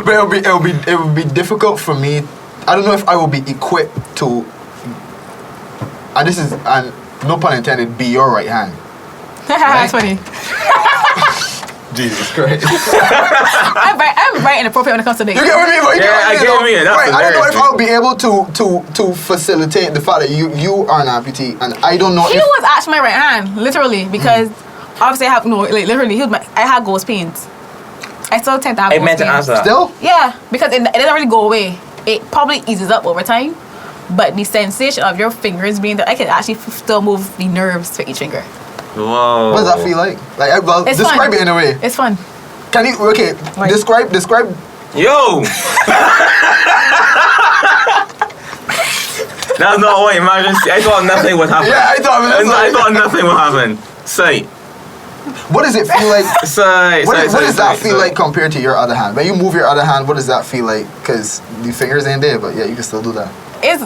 But it would be difficult for me. I don't know if I will be equipped to. And this is, and no pun intended, be your right hand. That's funny. Jesus Christ. I'm right inappropriate when it comes to dates. You get what I mean? But you Yeah, I get what you mean. That's right, I don't know if hilarious, I'll be able to facilitate the fact that you are an amputee, and I don't know He if was actually my right hand, literally, because obviously I have literally I had ghost pains. I still tend to have I ghost meant to pains. answer that. still. Yeah, because it doesn't really go away. It probably eases up over time, but the sensation of your fingers being that I can actually still move the nerves for each finger. Whoa. What does that feel like? Like, well, It's describe fun. it in a way. It's fun. Can you? Okay, Right. describe. Yo! That's not what emergency. I thought nothing would happen. Yeah, I thought nothing would happen. Say. What does it feel like? Say. What does that feel like compared to your other hand? When you move your other hand, what does that feel like? Because the fingers ain't there, but yeah, you can still do that. It's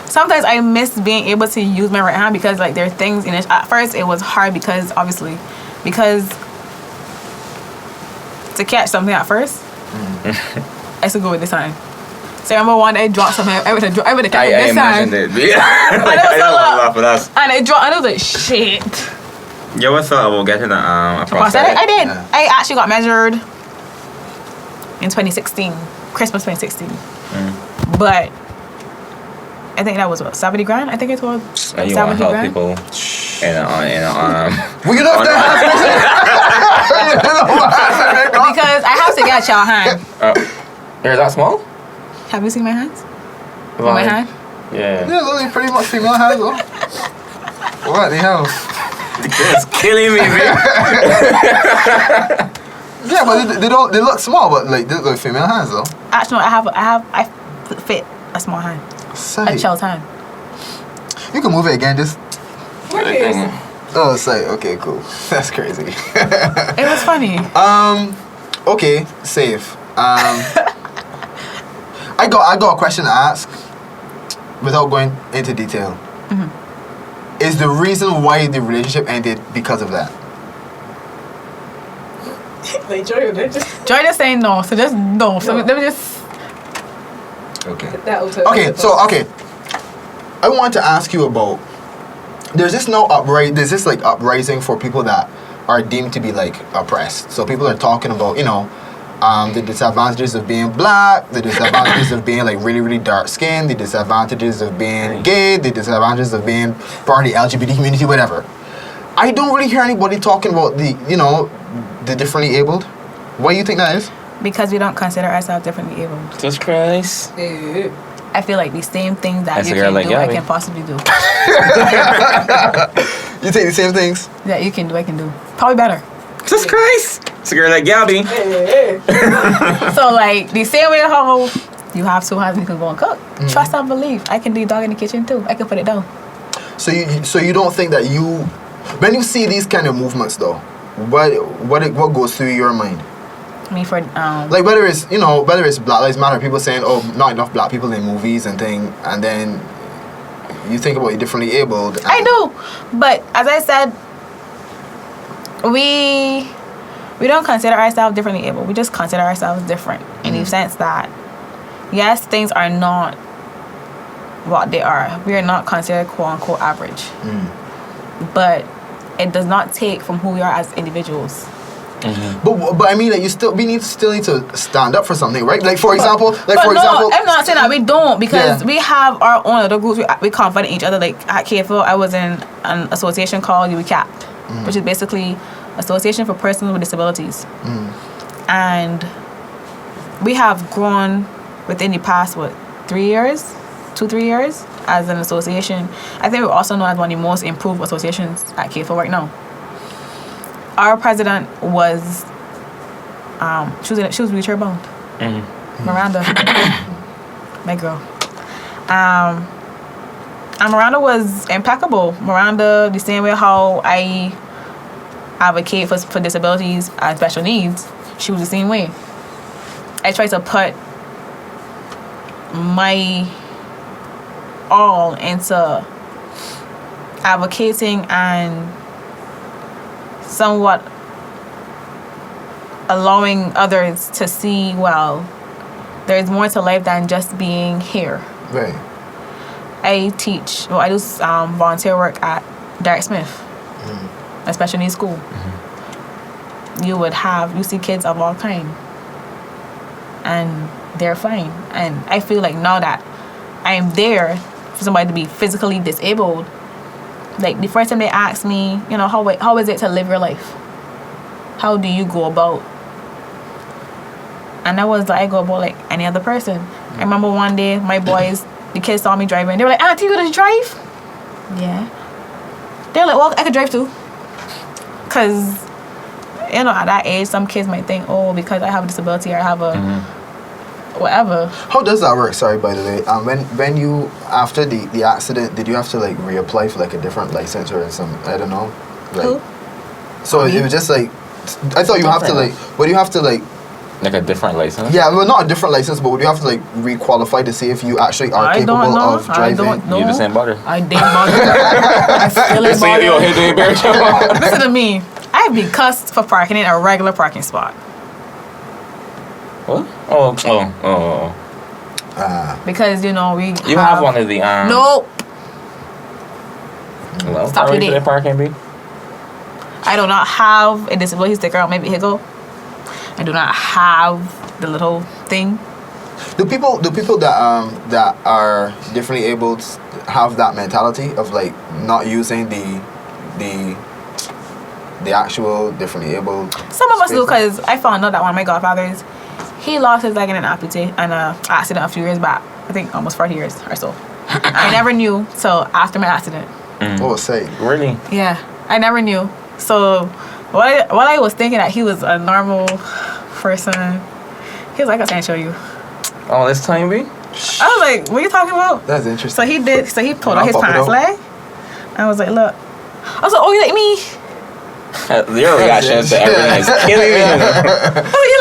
sometimes I miss being able to use my right hand because like there are things in it. At first, it was hard because to catch something at first, I used to go with this hand. So I remember one day I dropped something. I would have catch I this hand. imagined it. Yeah. I don't laugh at us. And I dropped, and I was like, shit. You ever thought about getting a I prosthetic? did. Yeah. I actually got measured in 2016, Christmas 2016. But I think that was what, 70 grand? I think it was And you 70 want to help grand. people We can have that. Because I have to get your hand. You're that small? Have you seen my hands? Well, My hand? Yeah. Yeah, only pretty much female hands though. What the hell? It's killing me, man. Yeah, but they look small, but like they look female hands though. Actually, no, I fit a small hand, a Say, child's hand. you can move it again. Just Everything. oh, say okay, cool. That's crazy. It was funny. Okay, safe. I got a question to ask without going into detail. Is the reason why the relationship ended because of that? Like Joy, they're just Joy just saying no, so just no. So let me just. Okay. that auto. Okay, so I want to ask you about. There's this like uprising for people that are deemed to be like oppressed. So people are talking about the disadvantages of being black, the disadvantages of being like really really dark skinned, the disadvantages of being gay, the disadvantages of being part of the LGBT community, whatever. I don't really hear anybody talking about the differently abled. Why do you think that is? Because we don't consider ourselves differently able. Jesus Christ. I feel like the same things that That's you a girl can like do, I Gabby. can possibly do. You think the same things? That you can do, I can do. Probably better. Jesus Christ. It's a girl like Gabby. So like the same way how you have two hands and you can go and cook. Trust and believe. I can do dog in the kitchen too. I can put it down. So you don't think that when you see these kind of movements though, what goes through your mind? I mean for Like whether it's Black Lives Matter, people saying not enough black people in movies and thing, and then you think about it differently abled. And I do. But as I said, we don't consider ourselves differently able. We just consider ourselves different in the sense that yes, things are not what they are. We are not considered quote unquote average. But it does not take from who we are as individuals. But I mean, like we still need to stand up for something, right? Like for example, I'm not saying that we don't because Yeah. we have our own other groups. We confide in each other. Like at KFL, I was in an association called UCAP, which is basically Association for Persons with Disabilities, and we have grown within the past 3 years, 2-3 years as an association. I think we're also known as one of the most improved associations at KFL right now. Our president was, she was wheelchair bound. Miranda, my girl. And Miranda was impeccable. Miranda, the same way how I advocate for disabilities and special needs, she was the same way. I tried to put my all into advocating and somewhat allowing others to see, well, there's more to life than just being here. right. I do volunteer work at Derek Smith. especially in school, you see kids of all kind, and they're fine. And I feel like now that I am there for somebody to be physically disabled, like the first time they asked me, how is it to live your life? How do you go about? And I go about like any other person. I remember one day the kids saw me driving. They were like, Auntie, you gonna drive? Yeah. They're like, well, I could drive too. Because, at that age, some kids might think, oh, because I have a disability or I have a whatever. How does that work? Sorry, by the way. When you, after the accident, did you have to like reapply for like a different license or some, I don't know? Like, Who? So it was just like, I thought you have to like, but you have to like, a different license? yeah, well, not a different license, but would you have to like re-qualify to see if you actually are capable of driving? I don't know. You the same bother. I didn't bother. I still ain't bother. Listen to me. I've been cussed for parking in a regular parking spot. What? Oh. Because, we You have one of the, Nope. Hello? Stop How your should day. the parking be? I do not have a disability sticker on my vehicle. I do not have the little thing. Do people that are differently abled have that mentality of like not using the actual differently abled? Some of us do, spaces? because I found out that one of my godfathers, he lost his leg in an amputee in an accident a few years back. I think almost 40 years or so. I never knew till after my accident. Oh, say. Really? Yeah, I never knew. So what I was thinking that he was a normal person, he was like, I can't show you. Oh, this time be? I was like, what are you talking about? That's interesting. So he pulled out his pants leg. I was like, look. I was like, oh, you like me? Your reaction to everything is killing me. Oh, you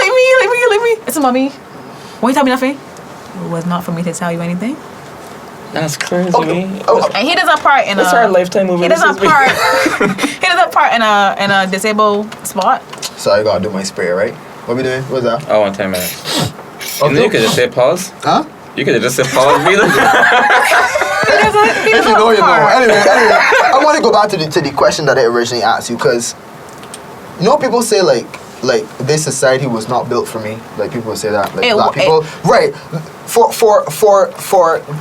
like me? It's mommy. Won't you tell me nothing? It was not for me to tell you anything. That's crazy. And he doesn't part in That's our lifetime movie. He doesn't part. He doesn't part in a disabled spot. So I gotta do my spray, right? What we doing? What's that? Oh, in 10 minutes. Okay. You could just say pause. Huh? You could have just said pause, breathe. If you know, you know. Anyway, I want to go back to the question that I originally asked you, because people say like this society was not built for me. Like people say that, like black people, right? For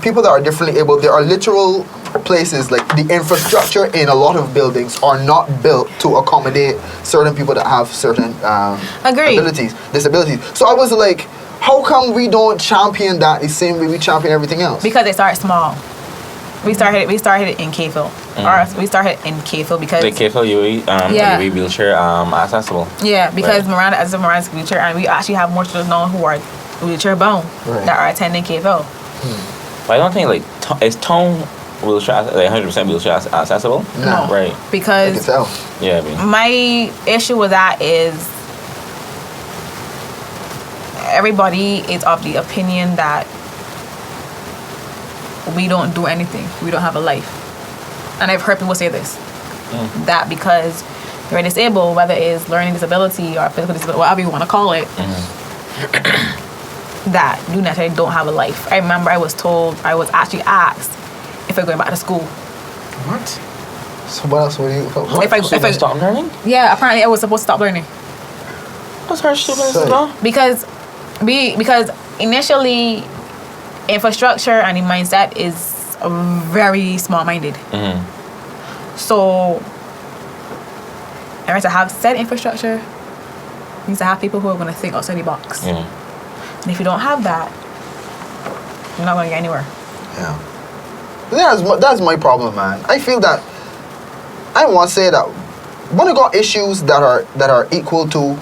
people that are differently able, there are literal places like the infrastructure in a lot of buildings are not built to accommodate certain people that have certain disabilities. So I was like, how come we don't champion that the same way we champion everything else? Because they start small. We started it in K-Phil. Or we started in K-Phil because the K-Phil UE wheelchair accessible. Yeah, because Miranda's wheelchair, and we actually have more children now who are wheelchair bound that are attending K-Phil. But I don't think is tone wheelchair 100% wheelchair accessible? No. Right. Because I can tell. Yeah, I mean. my issue with that is everybody is of the opinion that we don't do anything. We don't have a life. And I've heard people say this. That because you're disabled, whether it's learning disability or physical disability, whatever you want to call it, that you naturally don't have a life. I remember I was actually asked if I'm going back to school. What? So what else would you... If I stop learning? Yeah, apparently I was supposed to stop learning. What's her stupid? Because initially infrastructure and the mindset is very small-minded. So in order to have said infrastructure, you need to have people who are going to think outside the box. And if you don't have that, you're not going to get anywhere. Yeah. That's my problem, man. I feel that I want to say that when I got issues that are equal to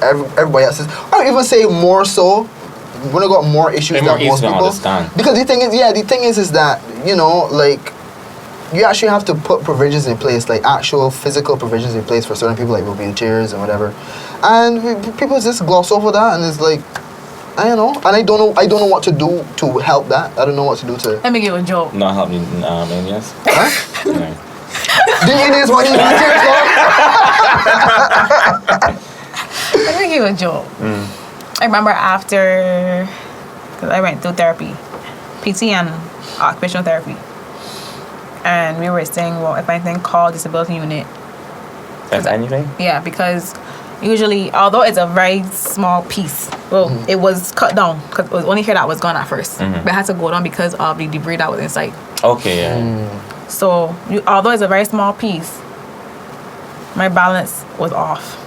everybody else's, I don't even say more so. When I got more issues than most people, because the thing is that like you actually have to put provisions in place, like actual physical provisions in place for certain people, like wheelchairs and whatever, and people just gloss over that, and it's like, I don't know, and I don't know what to do to help that. I don't know what to do to. Let me give you a joke. Not help you, Indians. Huh? Yeah. The Indians want you wheelchairs, Let me give you a joke. I remember after, because I went through therapy, PT and occupational therapy, and we were saying, well, if anything called disability unit, If anything? Yeah, because usually, although it's a very small piece, well, it was cut down because it was only hair that was gone at 1st, but it had to go down because of the debris that was inside. Okay, yeah. So, although it's a very small piece, my balance was off.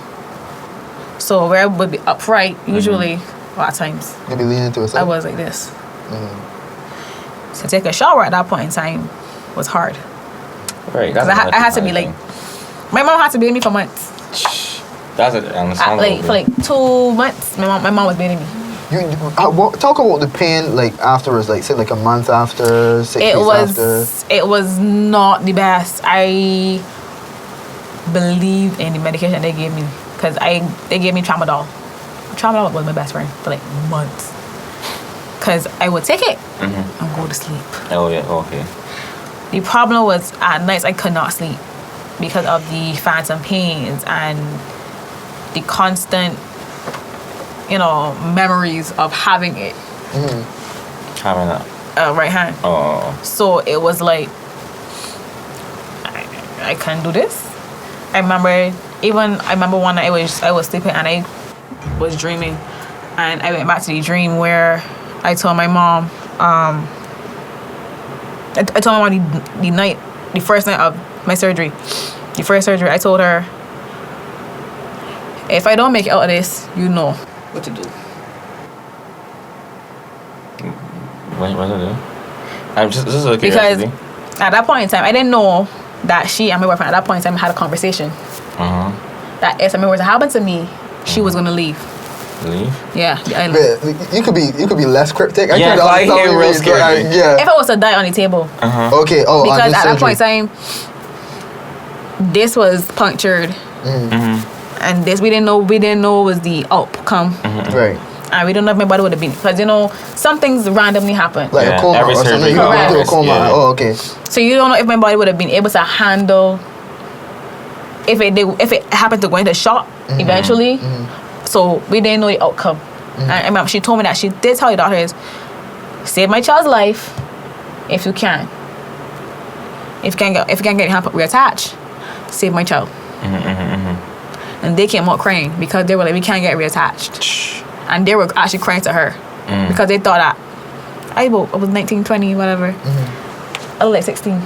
So where I would be upright, usually, a lot of times, You be leaning to a side. I was like this. So take a shower at that point in time was hard. Right. Because I had to be like, my mom had to baby me for months. That's it. For like 2 months, my mom was bathing me. Talk about the pain like afterwards, like say like a month after, 6 weeks after. It was not the best. I believe in the medication they gave me because they gave me tramadol. Tramadol was my best friend for like months because I would take it and go to sleep. Oh yeah. Okay. The problem was at nights I could not sleep because of the phantom pains and the constant, memories of having it. Having that. Right hand. Oh. So it was like, I can't do this. I remember one night I was sleeping and I was dreaming, and I went back to the dream where I told my mom, I told my mom the first night of my surgery, I told her, if I don't make it out of this, you know what to do. What to do? I'm just this is okay. Because at that point in time, I didn't know that she and my boyfriend at that point in time had a conversation. That if something were to happen to me, she was gonna leave. Leave? Yeah, the island. Yeah, you could be less cryptic. I Yeah, can't I understand hear what you real mean, scary. but yeah. If I was to die on the table, Okay. Oh, on because this at that surgery. point in time, this was punctured, and this we didn't know was the outcome, Right. and we don't know if my body would have been, because some things randomly happen. Like a coma every or something. surgery You go into a Correct. coma. Yeah. Oh, okay. So you don't know if my body would have been able to handle if it happened to go into shock eventually. So we didn't know the outcome. And I remember she told me that she did tell the doctors, save my child's life if you can. If you can't get your hand reattached, save my child. And they came out crying because they were like, we can't get reattached. And they were actually crying to her because they thought that I was 19, 20, whatever. I was like 16.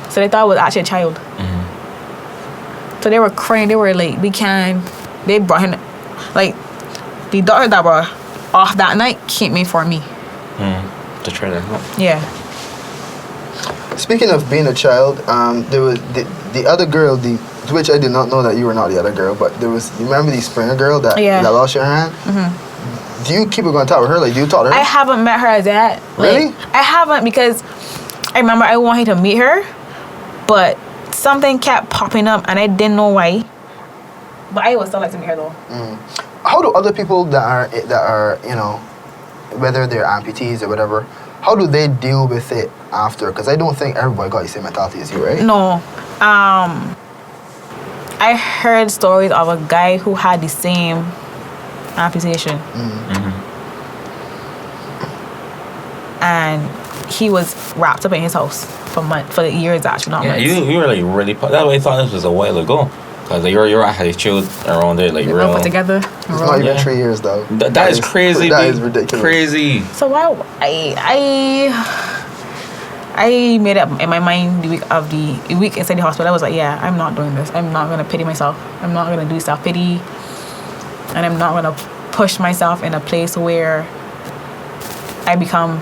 So they thought I was actually a child. So they were crying. They were like, we can't. They brought him, like, the doctor that were off that night came in for me. To try to help. Yeah. Speaking of being a child, there was the other girl, which I did not know that you were not the other girl, but you remember the Springer girl that lost your hand? Do you keep in contact with her? Like, do you talk to her? I haven't met her as that. Really? I haven't, because I remember I wanted to meet her, but something kept popping up and I didn't know why. But I would still like to meet her though. How do other people that are whether they're amputees or whatever, how do they deal with it after? Because I don't think everybody got the same mentality as you, right? No. I heard stories of a guy who had the same amputation. And he was wrapped up in his house for years, actually, not months. You were like really. That way I thought this was a while ago. Because you're actually chilled around it, like They real. all put together. It's not even 3 years though. That is crazy. That is ridiculous. Crazy. So I made up in my mind the week inside the hospital. I was like, yeah, I'm not doing this. I'm not gonna pity myself. I'm not gonna do self-pity, and I'm not gonna push myself in a place where I become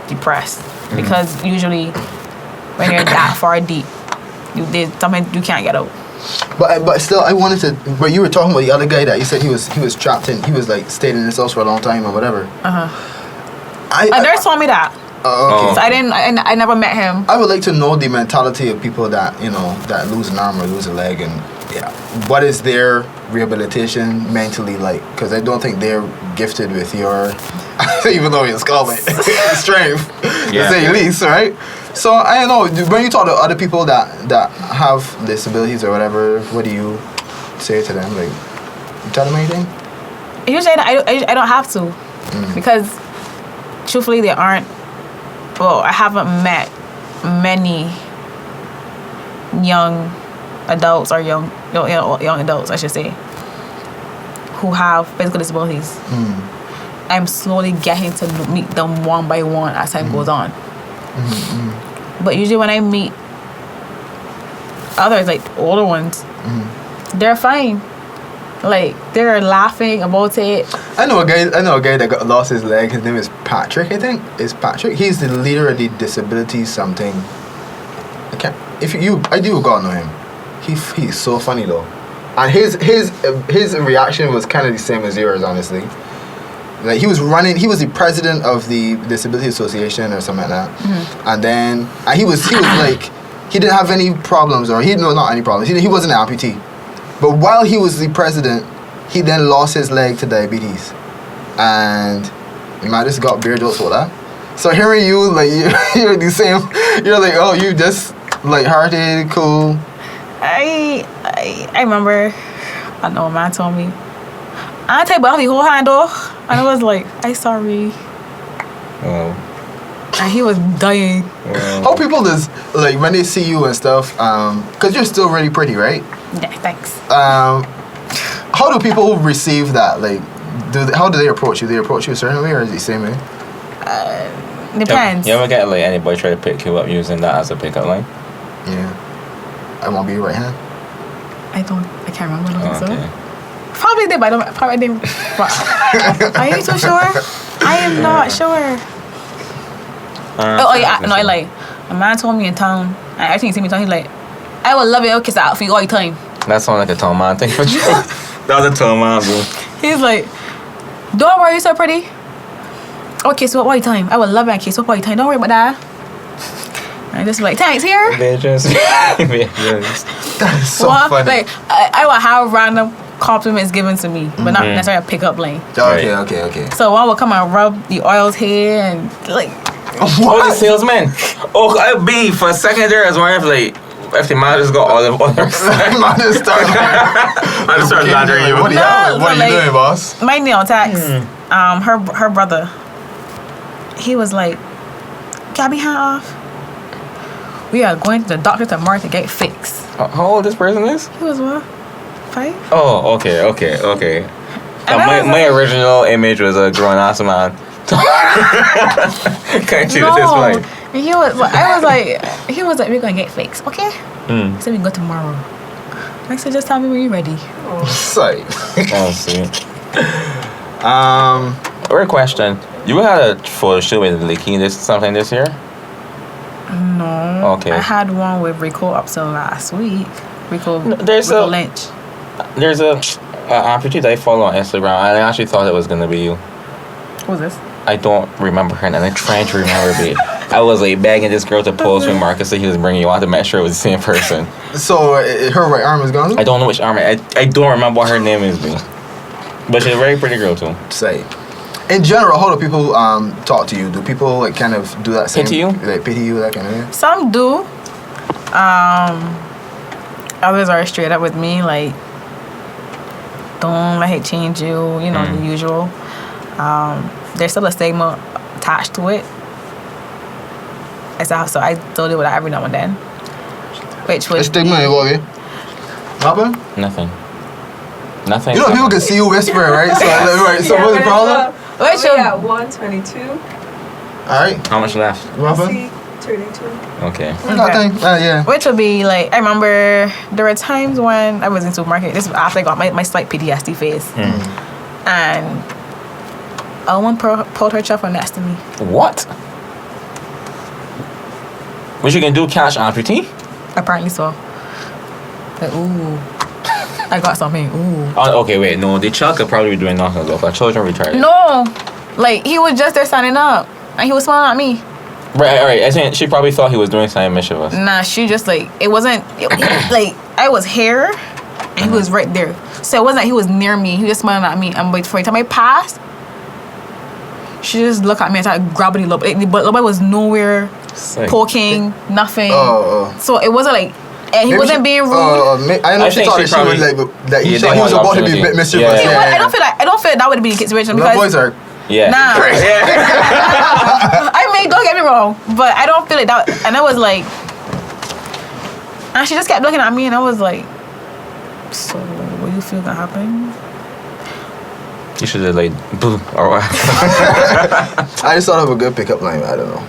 depressed. Because usually when you're that far deep, there's something you can't get out. But still, I wanted to. But you were talking about the other guy that you said he was trapped in. He was like stayed in his house for a long time or whatever. A nurse told me that. Okay. So I never met him. I would like to know the mentality of people that that lose an arm or lose a leg, and what is their rehabilitation mentally like? Because I don't think they're gifted with your, even though it's called strength, to say the least, right? So I don't know. When you talk to other people that have disabilities or whatever, what do you say to them? Like, you tell them anything? Usually I don't have to, because truthfully they aren't. Well, I haven't met many young adults or young adults, I should say, who have physical disabilities. I'm slowly getting to meet them one by one as time goes on. But usually when I meet others, like older ones, they're fine. Like, they're laughing about it. I know a guy that lost his leg. His name is Patrick, I think. It's Patrick. He's the leader of the disability something. I do gotta know him. He's so funny though. And his reaction was kind of the same as yours, honestly. Like, he was the president of the Disability Association or something like that. And then he was like, he didn't have any problems, or not any problems. He wasn't an amputee. But while he was the president, he then lost his leg to diabetes. And you might just got beer jokes for that. So hearing you, like, you're the same, you're like, oh, you just light-hearted, cool. I remember, I know a man told me, I tell you about the whole hand though. And I was like, I sorry. Oh. And he was dying. How people just, like, when they see you and stuff, because you're still really pretty, right? Yeah, thanks. How do people receive that? Like, how do they approach you? Do they approach you a certain way, or is it the same way? Depends. You ever get, like, anybody try to pick you up using that as a pickup line? Yeah. I want to be your right hand. I can't remember. Okay. So. Probably did, but probably didn't. Are you so sure? I am not sure. I like. A man told me in town, and I think he seen me in town, he's like, I would love it, kiss out for you all the time. That sounds like a tall man thing for you. That was a tall man, bro. He's like, don't worry, you're so pretty. I'll kiss you up all the time. I would love it and kiss you up all the time. Don't worry about that. And I just be like, thanks, here. Bitches. That is so funny. Like, I would have random compliments given to me, but not necessarily a pickup line. Okay. So one would come and rub the oils here and like. Oh, the salesman. Oh, I'd be for a second there as well. If the man just got olive oil. Man just started lathering you. What are you doing, boss? My nail tax. Her brother. He was like, Gabby, hand off. We are going to the doctor tomorrow to get fixed. How old this person is? He was what? 5? Oh, okay. My original image was a grown ass man. Can't you this way? He was like, we're gonna get fixed, okay? He said we go tomorrow. I said, just tell me when you're ready. Sight. Oh, see. Weird question. You had a photo shoot with Lakeen sometime this year? No. Okay. I had one with Rico up till last week. Rico Lynch. There's a amputee that I follow on Instagram, and I actually thought it was gonna be you. Who's this? I don't remember her, and I'm trying to remember it. I was like begging this girl to pose when Marcus said he was bringing you out to make sure it was the same person. So her right arm is gone? I don't know which arm. I don't remember what her name is, but she's a very pretty girl too. Say, in general, how do people talk to you? Do people like kind of do that same? Pity you? Like pity you, that kind of thing? Some do. Others are straight up with me, like, don't let it change you. You know, the usual. There's still a stigma attached to it. So I still deal with that every now and then. Which would a stigma involved, eh? What happened? Nothing. You know, people can see you whispering, right? So, what's the problem? Which at 122. Alright. How much left? What happened? 32. Okay. Nothing. Yeah. Which would be like, I remember there were times when I was in supermarket. This was after I got my slight PTSD phase. And a woman pulled her chopper next to me. What? What you can do, catch amputee? Apparently so. Like, ooh. I got something, ooh. Oh, okay, wait, no, the child could probably be doing nothing though, because children retarded. No! Like, he was just there standing up. And he was smiling at me. Right. I think she probably thought he was doing something mischievous. Nah, she just like, it wasn't, like, I was here, and he was right there. So it wasn't like he was near me. He was smiling at me. And before the time I passed, she just looked at me and started grabbing the lobby. The lobby was nowhere poking, nothing. So it wasn't like, and he wasn't being rude. I know she thought that she was like, that he thought he was about to be mischievous. I don't feel like that would be the situation because boys are. Yeah. Nah. I mean, don't get me wrong, but I don't feel like that. And I was like, And she just kept looking at me, and I was like, so what do you feel gonna happen? You should have like boo or what? I just thought of a good pickup line. I don't know.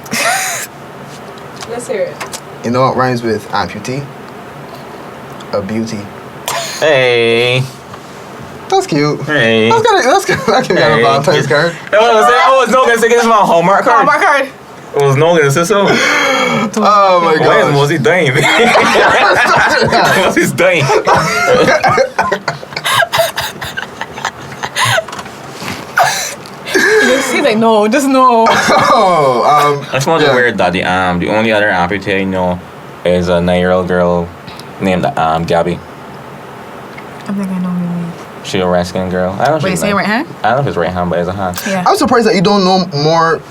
Let's hear it. You know what rhymes with amputee? A beauty. Hey. That's cute. Hey. That's good. That can be on a Valentine's card. I was no gonna say this is my Hallmark card. Hallmark card. It was no gonna say so. Oh my Why is god. Mosey dying? Mosey's dying. He's like, no, just no. Oh, I just want to weird that the only other amputee I know is a 9-year-old girl named Gabby. I think I know who you mean. She a Redskins girl. I don't know. if Wait, she's say like- right hand? I don't know if it's right hand, but it's a hand. Yeah. I'm surprised that you don't know more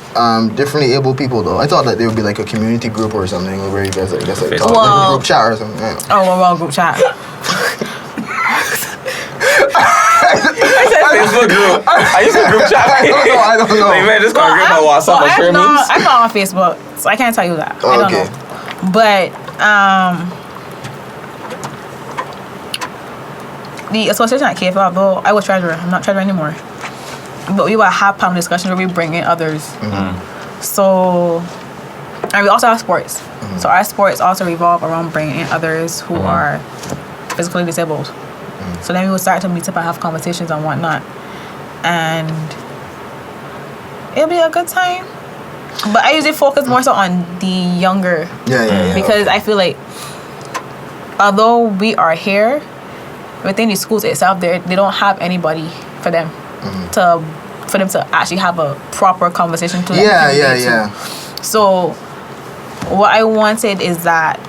differently able people though. I thought that there would be like a community group or something where you guys like talk, like a Well- group chat or something. Yeah. Oh, well, group chat. Facebook group. I used to group chat. I don't know. Like, man, just gonna group my WhatsApp and share memes. I'm not on Facebook, so I can't tell you that. Oh, I don't okay. know. But the association at KFL, though I was treasurer, I'm not treasurer anymore. But we would have panel discussions where we bring in others. So, and we also have sports. So our sports also revolve around bringing in others who are physically disabled. So then we would start to meet up and have conversations and whatnot. And it'll be a good time. But I usually focus more so on the younger. Yeah. Because I feel like although we are here, within the schools itself, they don't have anybody for them to actually have a proper conversation to Yeah. So what I wanted is that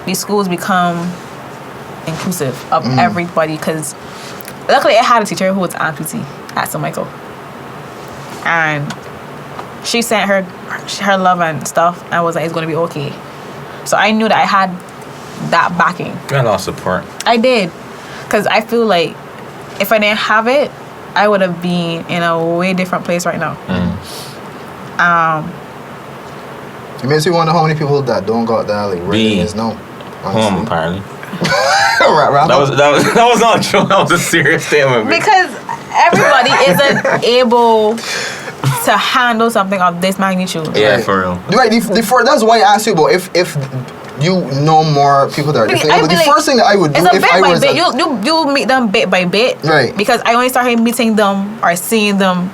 the schools become inclusive of everybody, because luckily I had a teacher who was amputee at St. Michael, and she sent her love and stuff and was like, it's going to be okay. So I knew that I had that backing. You got a lot of support. I did, because I feel like if I didn't have it, I would have been in a way different place right now. It makes me wonder how many people that don't got that like really is know. Home apparently. Right. That was not true. That was a serious statement. Because everybody isn't able to handle something of this magnitude. Yeah, for real. Right. That's why I asked you about if you know more people that are different. But the first thing that I would do it's a if bit I by was bit. You meet them bit by bit. Right. Because I only started meeting them or seeing them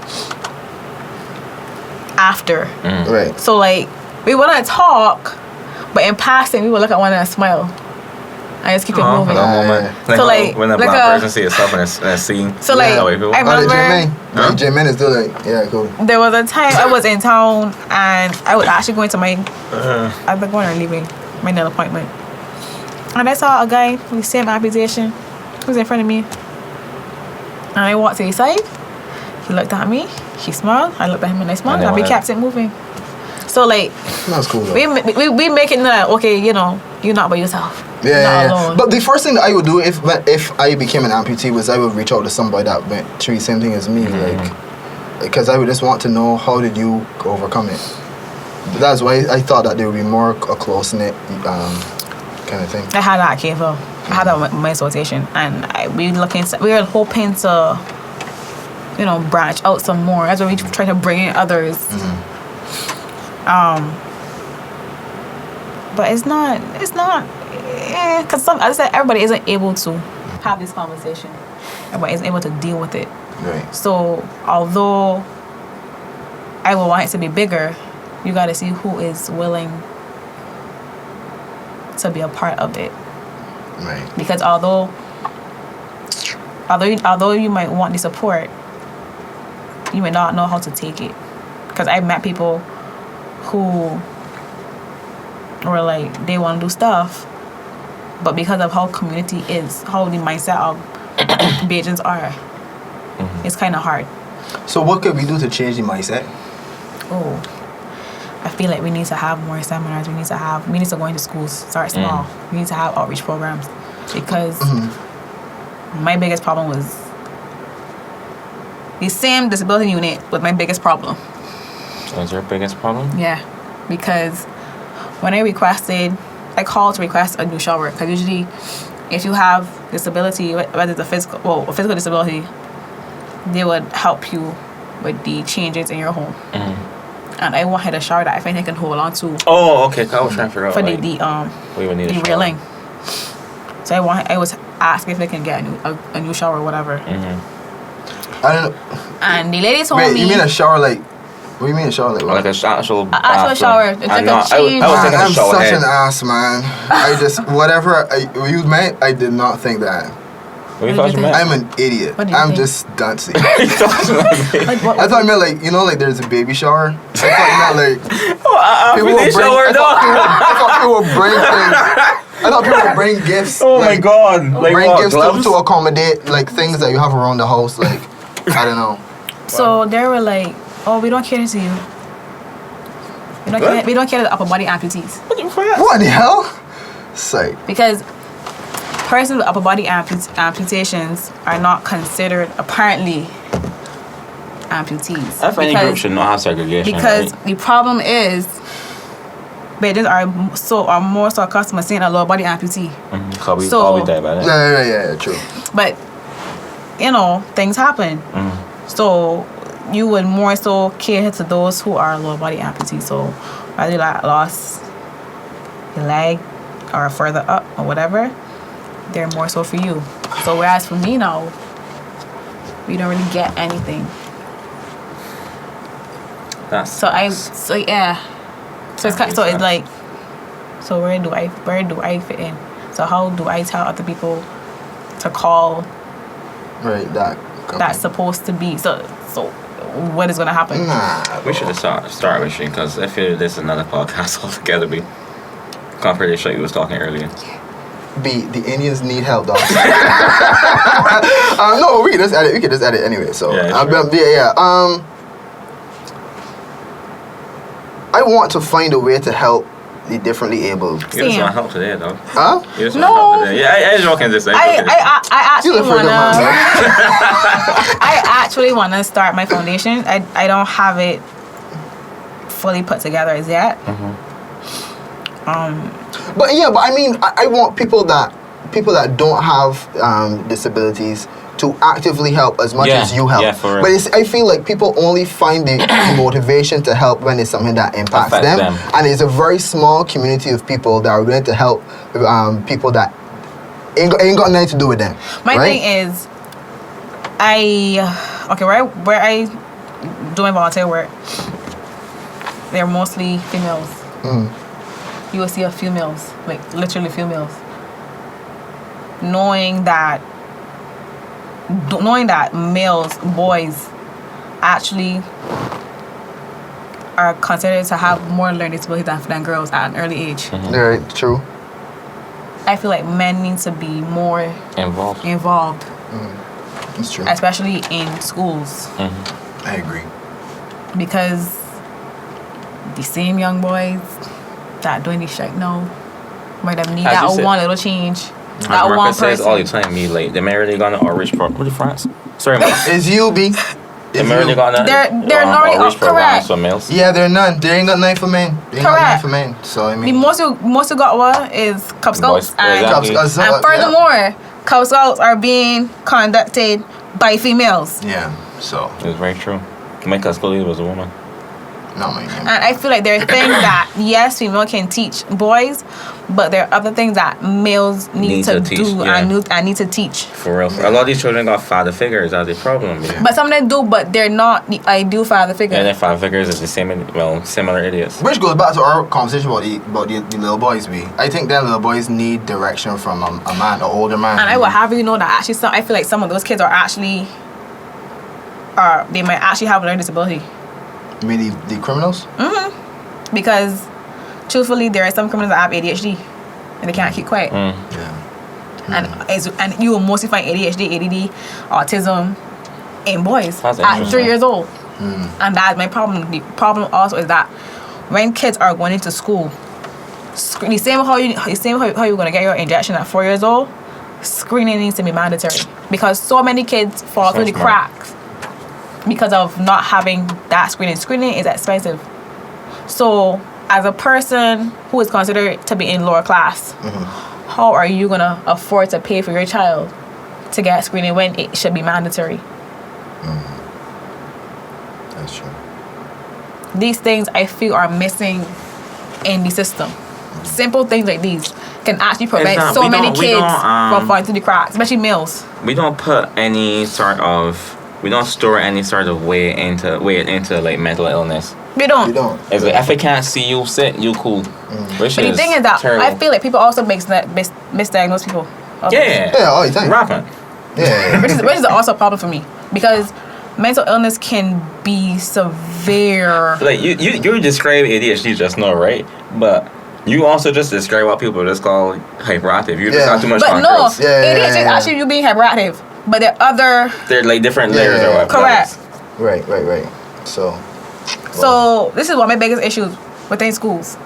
after. right. So like we want to talk, but in passing we would look at one and smile. I just keep it moving. That moment. So, like, when a like black a- person see itself in a scene. So like that way people. I remember J-Man is still like, yeah, cool. there was a time I was in town and I was actually going to my I was going or leaving my nail appointment, and I saw a guy with the same amputation who was in front of me, and I walked to his side. He looked at me, he smiled, I looked at him and I smiled, And then and we what kept it moving. So like That's cool though. we make it that okay, you know, you're not by yourself. You're not alone. But the first thing that I would do if I became an amputee was I would reach out to somebody that went through the same thing as me, like, because I would just want to know how did you overcome it. That's why I thought that there would be more a close knit kind of thing. I had that at KFL. I had that with my association, and we were hoping to, you know, branch out some more. That's why we try to bring in others. But it's not, because as I said, everybody isn't able to have this conversation. Everybody isn't able to deal with it. Right. So, although I would want it to be bigger, you got to see who is willing to be a part of it. Right. Because although you might want the support, you may not know how to take it. Because I've met people who were like, they want to do stuff, but because of how community is, how the mindset of Bajans are, it's kind of hard. So what could we do to change the mindset? Oh, I feel like we need to have more seminars. We need to go into schools, start small. We need to have outreach programs, because my biggest problem was the same disability unit was my biggest problem. What's your biggest problem? Yeah, because when I requested, I call to request a new shower because usually, if you have disability, whether it's a physical disability, they would help you with the changes in your home. And I wanted a shower that I think I can hold on to. Oh, okay. I was trying to figure out for like, we would need a the shower. railing. So I was asking if they can get a new shower or whatever. I don't know. And the lady told Wait, me. you mean a shower like? What do you mean a shower like? What? Like an actual actual shower. It's like a change. I was Man, thinking I'm a shower such head. an ass, man. I just you meant. I did not think that. What you thought you meant? I'm an idiot. What do you I'm think? just duncy. You thought you meant- Like, what? I thought you meant like like there's a baby shower. I thought you meant like people Amputee would bring. shower, I thought people would bring things. I thought people would bring gifts. Oh my like, god! Like bring what, gifts gloves? to accommodate like things that you have around the house. Like I don't know. So they were like, "Oh, we don't cater to you. We don't cater to upper body amputees What the hell? Say. because persons with upper body amputations are not considered apparently amputees. I think any group should not have segregation. Because right? the problem is, Bajans are more so accustomed to seeing a lower body amputee. Cause we So- all be diabetic. Yeah, true. But things happen. So you would more so cater to those who are lower body amputees. So whether you lost your leg or further up or whatever, they're more so for you. So whereas for me now, we don't really get anything. So yeah. So it's it's like, so where do I fit in? So how do I tell other people to call Right, that. that's supposed to be? So what is gonna happen? Nah. We should start with you because I feel this is another podcast altogether. I'm pretty sure you was talking earlier. The Indians need help, dog. No, we can just edit. We can just edit anyway. So Yeah, I want to find a way to help the differently able. You just Same. want help today, dog. Huh? You just No. want help today. Yeah, I joking this. I actually You look for a good man, wanna. man. I actually wanna start my foundation. I don't have it fully put together as yet. But I mean, I want people that don't have disabilities to actively help as much Yeah, as you help. yeah, for real. But I feel like people only find the motivation to help when it's something that impacts Affects them. them. And it's a very small community of people that are willing to help people that ain't got nothing to do with them. My right? thing is, where I do my volunteer work, they're mostly females. You will see a few males, like literally females. Knowing that boys actually are considered to have more learning disabilities than girls at an early age. Right, true. I feel like men need to be more involved. It's true. especially in schools, I agree. because the same young boys that doing this shit now might have need As that you said- one little change. As That one Marcus says all the person. time, me like them already gonna orange pro. What is France? Sorry, man. It's you, B. Them already gonna. They're not orange programs correct. for males. Yeah, they're none. They ain't got nothing for men. They ain't got nothing Correct. for men. So I The mean, most you got one is Cub Scouts, Boys- and exactly. and furthermore, Cub Scouts are being conducted by females. yeah. So It's very true. My cousin was a woman. not my name. And I feel like there are things that, yes, female can teach boys, but there are other things that males need to teach, do yeah. and need to teach. For real. A lot of these children got father figures. That's the problem. Yeah. But some of them do, but they're not the ideal father figure. And then father figures is the same. Similar idiots. Which goes back to our conversation about the little boys. I think that little boys need direction from a man, an older man. And I will have you know that actually, I feel like some of those kids they might actually have a learning disability. You mean the criminals? Because, truthfully, there are some criminals that have ADHD and they can't keep quiet. Yeah. And you will mostly find ADHD, ADD, autism in boys That's at 3 interesting. years old. And that's my problem. The problem also is that when kids are going into school, the same how you're gonna get your injection at 4 years old, screening needs to be mandatory because so many kids fall through the Sounds smart. cracks because of not having that screening. Screening is expensive. So as a person who is considered to be in lower class, how are you gonna afford to pay for your child to get screening when it should be mandatory? That's true. These things I feel are missing in the system. Simple things like these can actually prevent not- so we many don't- we kids don't, from falling through the cracks, especially males. We don't put any sort of. We don't store any sort of weight into like mental illness. We don't. You don't. If I can't see you sick, you cool. Which But the thing is that terrible. I feel like people also misdiagnose people. Yeah. Yeah, all the time. Rapping. Yeah. which is also a problem for me because mental illness can be severe. Like you described ADHD just now, right? But you also just described what people just call hyperactive. You just Yeah. got too much But no, controls. ADHD is actually you being hyperactive. But there are other. They're like different layers Yeah. or what. Correct. Right. So. So this is one of my biggest issues within schools.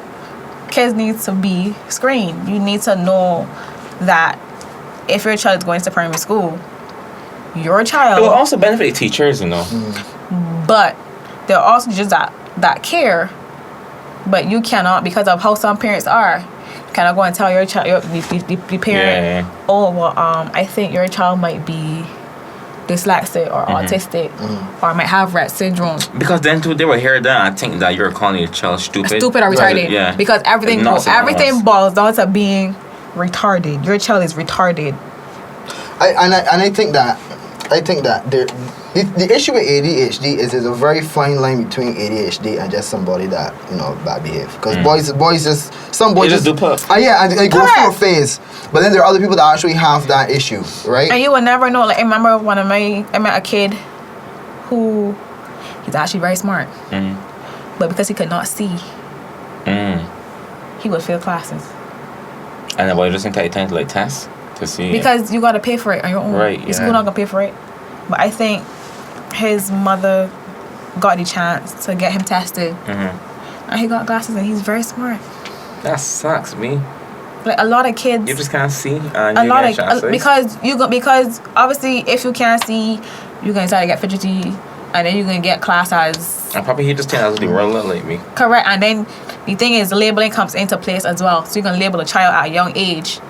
Kids need to be screened. You need to know that if your child is going to primary school, your child. It will also benefit teachers, you know. But there are also just that care. But you cannot, because of how some parents are, you cannot go and tell your child, the parent, oh, well, I think your child might be dyslexic or autistic or might have Rett syndrome. Because then too, they will hear that and think that you're calling your child stupid. Stupid or retarded. Yeah. Because everything Not boils down to being retarded. Your child is retarded. I think that the issue with ADHD is there's a very fine line between ADHD and just somebody that bad behave. Because boys just They just do puff. yeah, and they go through a phase. But then there are other people that actually have that issue, right? And you will never know. Like I remember I met a kid who he's actually very smart, but because he could not see, he would fail classes. And then why doesn't take time to like test to see? Because you gotta pay for it on your own. Right, Your school not gonna pay for it. But I think his mother got the chance to get him tested, and he got glasses, and he's very smart. That sucks, me. Like a lot of kids, You just can't see. And a you lot get of chances. because obviously if you can't see, you're gonna start to get fidgety, and then you're gonna get class as And probably he just turned out to be rolling like me. correct. And then the thing is, labeling comes into place as well. So you can label a child at a young age,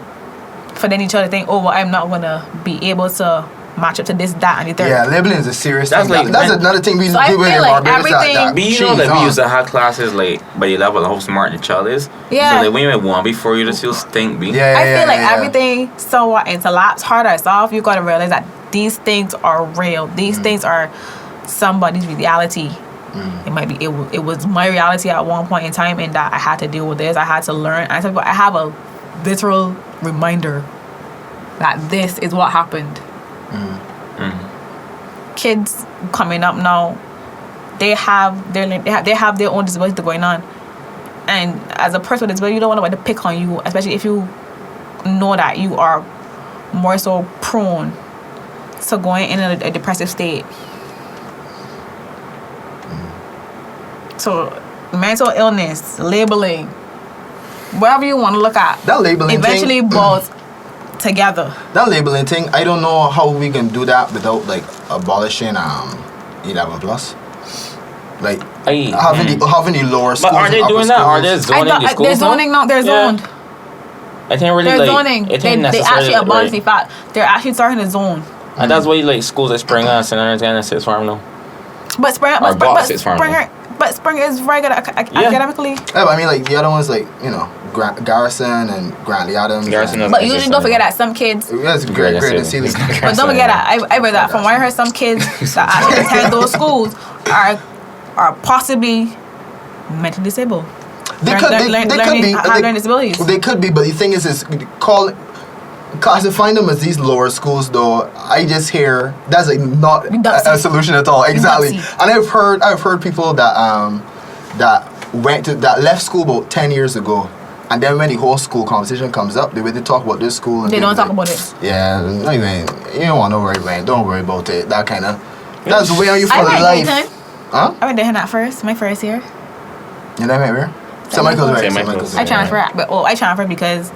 for then each other think, oh well, I'm not gonna be able to match up to this, that, and the third. Yeah, labeling is a serious That's thing. like That's when- another thing we So I do in feel like Barbados. everything- But you know that we used to have classes like by the level of how smart the child is. Yeah. So like when you have one before you just feel stink, be. Yeah, I feel like yeah. everything somewhat interlaps harder or soft. You gotta realize that these things are real. These things are somebody's reality. It might be it was my reality at one point in time, and that I had to deal with this. I had to learn. I have a literal reminder that this is what happened. Kids coming up now, they have their own disabilities going on, and as a person with disability, you don't want to pick on you, especially if you know that you are more so prone to going in a depressive state. So mental illness, labeling, whatever you want to look at, That labeling eventually thing, boils together. that labeling thing, I don't know how we can do that without like abolishing 11 plus. Like having the lower schools. But are they and upper doing that? Are they schools. zoning the schools? They're zoning now. They're zoned. I think really They're like zoning. it They ain't actually necessarily abolished the right. fact. They're actually starting to zone. And that's why like schools like Springer and St. Andrews and Sixth Farm now. But Springer, Or Boss is farming. but Springer is very good academically. Yeah, but I mean, like the other ones, like Garrison and Grantley Adams. Garrison and, doesn't But you exist don't forget anymore. that some kids. that's great Great and Sealy. But don't forget that I read that from what I heard, some kids that actually attend those schools are possibly mentally disabled. They could be. Learning disabilities. They could be, but the thing is classifying them as these lower schools, though. I just hear that's like not a solution at all. Exactly. And I've heard people that left school about 10 years ago, and then when the whole school conversation comes up, they really talk about this school. And They don't talk like, about it. Yeah, not even. You don't want to worry about it. Don't worry about it. That kind of. That's where you for I went life. Dayton. Huh? I went Dayton at first, my first year. You know where? St. Michael's, right? St. St. Michael's. Michael's. I transferred, I transferred because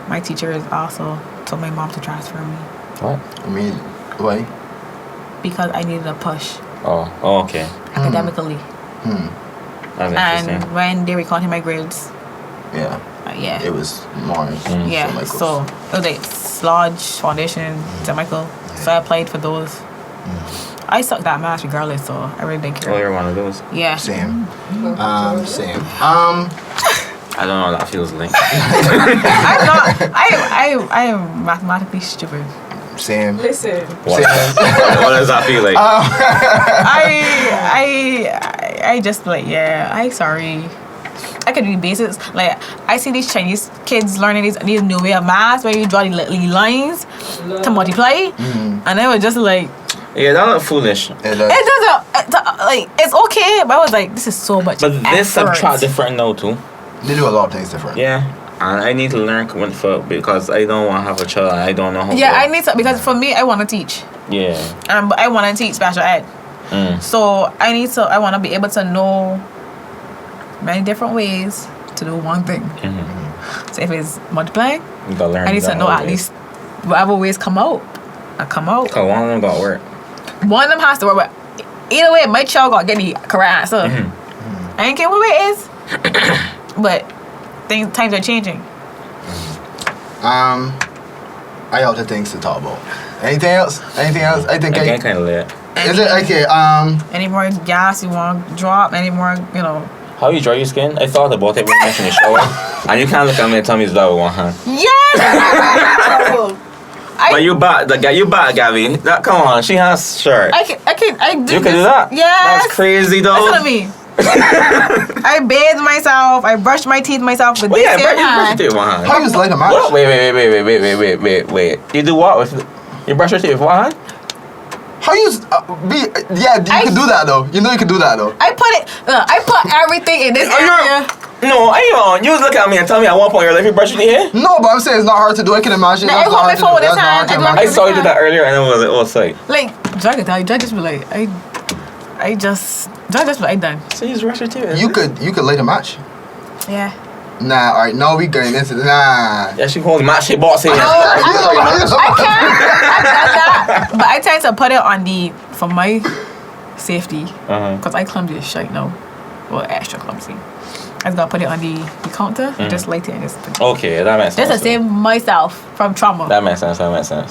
my teachers also told my mom to transfer me What? I mean, why? because I needed a push Oh, okay. academically. That's And interesting. when they were counting my grades, Yeah. yeah. It was more. Yeah, Michael's. so it was like Sludge, Foundation, St. Michael. So I applied for those. I sucked that math regardless, so I really didn't care. Oh, you're one of those. Yeah. Same. Same. I don't know how that feels like. I'm not. I am mathematically stupid. Same. Listen. What does that feel like? I just like, yeah, I sorry. I could do basics. Like, I see these Chinese kids learning these new way of math where you draw the lines to multiply. And I was just like, Yeah, that look foolish. It does. it doesn't, like, it's okay. But I was like, this is so much But this effort. subtract different now too. They do a lot of things different. Yeah. And I need to learn because I don't want to have a child and I don't know how Yeah, to. I need to, because for me, I want to teach. Yeah. But I want to teach special ed. So I want to be able to know many different ways to do one thing. So if it's multiplying, You gotta learn I need to that know whole at way. least whatever ways come out. Cause one of them got work. One of them has to work, but either way, my child got to get the correct answer. I ain't care what way it is. But times are changing. I have other things to talk about. Anything else? I think I kind of lit. Is it okay? Any more gas you want to drop? Any more, How you dry your skin? I thought about it when you in the shower. And you can't look at me and tell me it's that with one hand. Yes! But you bought Gabby. Come on, she has shirt. I do You can do that? Yes. That's crazy though. Listen to me. I bathed myself. I brushed my teeth myself with this Yeah, same you brush hand. your teeth with one hand. how you light a match? What? Wait. You do what with? You brush your teeth with one hand? How you? You can do that though. You know you can do that though. I put everything in this area. No, I don't. You look at me and tell me at one point in your life you brush your teeth. No, but I'm saying it's not hard to do. I can imagine. No, That's I not hold hard my phone with to do. this That's not hard to hand. I imagine. I saw you do that earlier and it was like, oh, sight. Like, Drag just be like, Drag just be like, done. So you just brush your teeth. You could light a match. Yeah. Nah, alright, no, we going into nah. Yeah, she called match shit box here. I can't. I've done that. But I tend to put it for my safety. Because I clumsy as shit now. Well, extra clumsy. I just gotta put it on the counter, just light it and just. Okay, that makes sense. Just to save myself from trauma. That makes sense.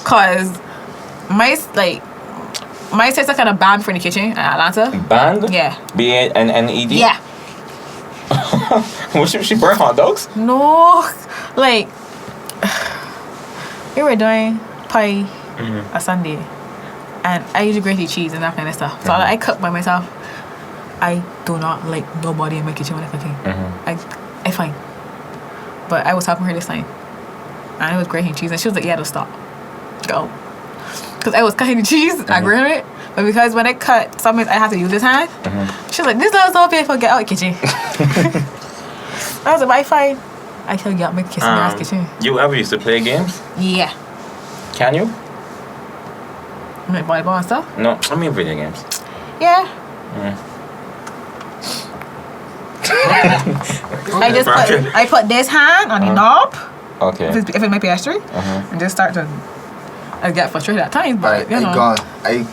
Cause my sister kind of banned for in the kitchen in Atlanta. Band? Yeah. B-A-N-N-E-D? Yeah. Was she burn hot dogs? No, like we were doing pie a Sunday, and I usually grate the cheese and that kind of stuff. So I cook by myself. I do not like nobody in my kitchen when I'm cooking. I fine, but I was helping her this time, and I was grating cheese, and she was like, "Yeah, don't stop, go," because I was cutting the cheese, I grated it. But because when I cut, sometimes I have to use this hand. She was like, "This is so painful. Get out of the kitchen." I was like, "Bye, fine." I shall get my kissing ass kitchen. You ever used to play games? Yeah. Can you? Like volleyball and stuff? No, I mean video games. Yeah. I put this hand on the knob. Okay. If it's my PS3, and just start to. I get frustrated at times, but you know. I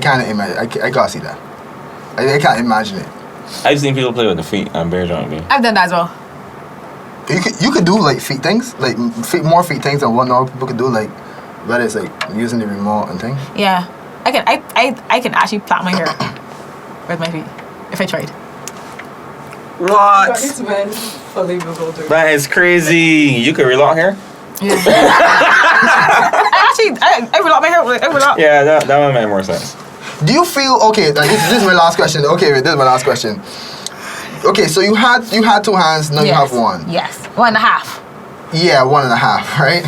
can't imagine. I gotta see that. I can't imagine it. I've seen people play with the feet and bear joint game. I've done that as well. You could do like feet things, like more feet things than what normal people could do. Like whether it's like using the remote and thing. Yeah, I can actually plait my hair with my feet if I tried. What? It's been fully bewildered. That is crazy. You could relock hair? Yeah. I relock my hair. I relock. Yeah, that one made more sense. Do you feel okay? This is my last question. Okay, wait, this is my last question. Okay, so you had two hands, now you have one. Yes, 1.5. Yeah, 1.5, right?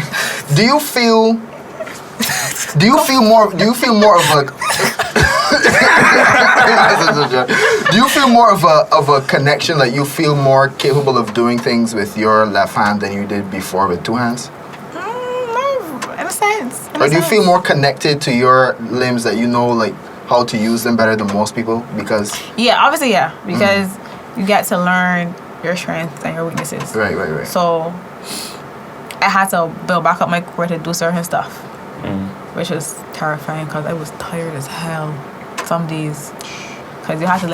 Do you feel more of a do you feel more of a connection, like you feel more capable of doing things with your left hand than you did before with two hands? No, in a sense. Or do you feel more connected to your limbs, that you know like how to use them better than most people? Because yeah, obviously, yeah, because you get to learn your strengths and your weaknesses. Right. So I had to build back up my core to do certain stuff, which was terrifying because I was tired as hell some days. Because you have to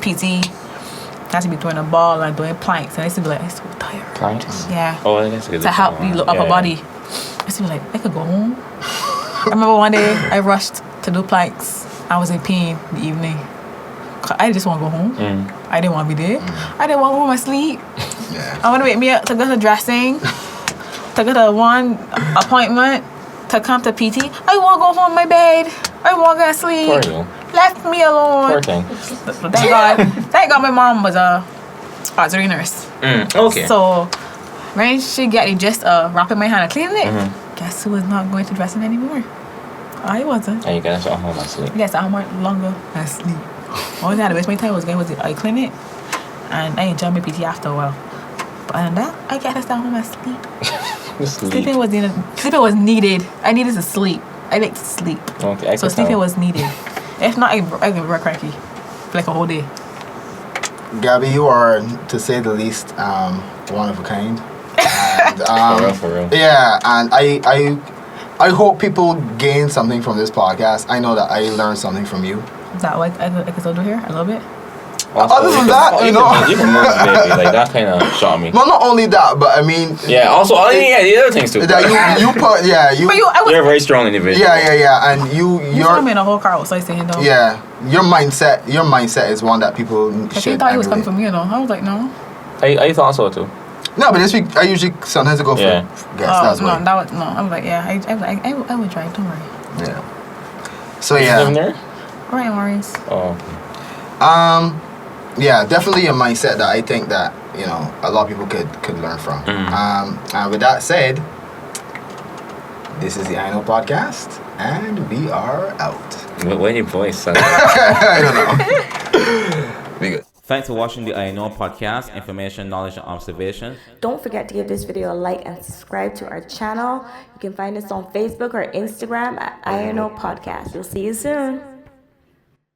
PT. I used to be doing a ball and doing planks, and I used to be like, I'm so tired. Planks? Yeah. Oh, I guess To help you look upper body. I used to be like, I could go home. I remember one day I rushed to do planks. I was in pain in the evening. I just want to go home. I didn't want to be there. I didn't want to go home and sleep. Yeah. I want to wake me up to go to dressing, to go to one appointment, to come to PT. I want to go home in my bed. I want to go to sleep. Poor you. Left me alone. Poor thing. Thank God my mom was a auxiliary nurse. Okay. So when she get the gist of wrapping my hand and cleaning it, guess who was not going to dressing anymore? I wasn't. And you guys at home and sleep. Yes, I went longer and sleep. Only thing I had to waste my time was going to the eye clinic, and I enjoyed my PT after a while. But other than that, I get to stay home and sleep. Sleeping was needed. I needed to sleep. I like to sleep. Okay. So sleeping was needed. If not, I can work cranky for like a whole day. Gabby, you are, to say the least, one of a kind. And, for real. Yeah, and I hope people gain something from this podcast. I know that I learned something from you. Is that what I can still do here? A little bit? Other than that, you know. You can motivate me. Like, that kind of shot me. Well, not only that, but I mean. Yeah, also, the other things too. That you put, yeah. But You're a very strong individual. Yeah. And you saw me in a whole car outside saying though. Yeah. Your mindset is one that people Because should he thought he was coming emulate. from me, you know. I was like, no. I thought so too. No, but this week, I usually sometimes I go for Yeah. guests. That's no, why. I was like, yeah. I would drive, don't worry. Yeah. So, You living yeah. there? Right, Maurice. Oh. Yeah, definitely a mindset that I think that, you know, a lot of people could learn from. And with that said, this is the INO podcast, and we are out. When your voice I don't know. Be good. Thanks for watching the INO podcast, information, knowledge, and observation. Don't forget to give this video a like and subscribe to our channel. You can find us on Facebook or Instagram at INO Podcast. We'll see you soon.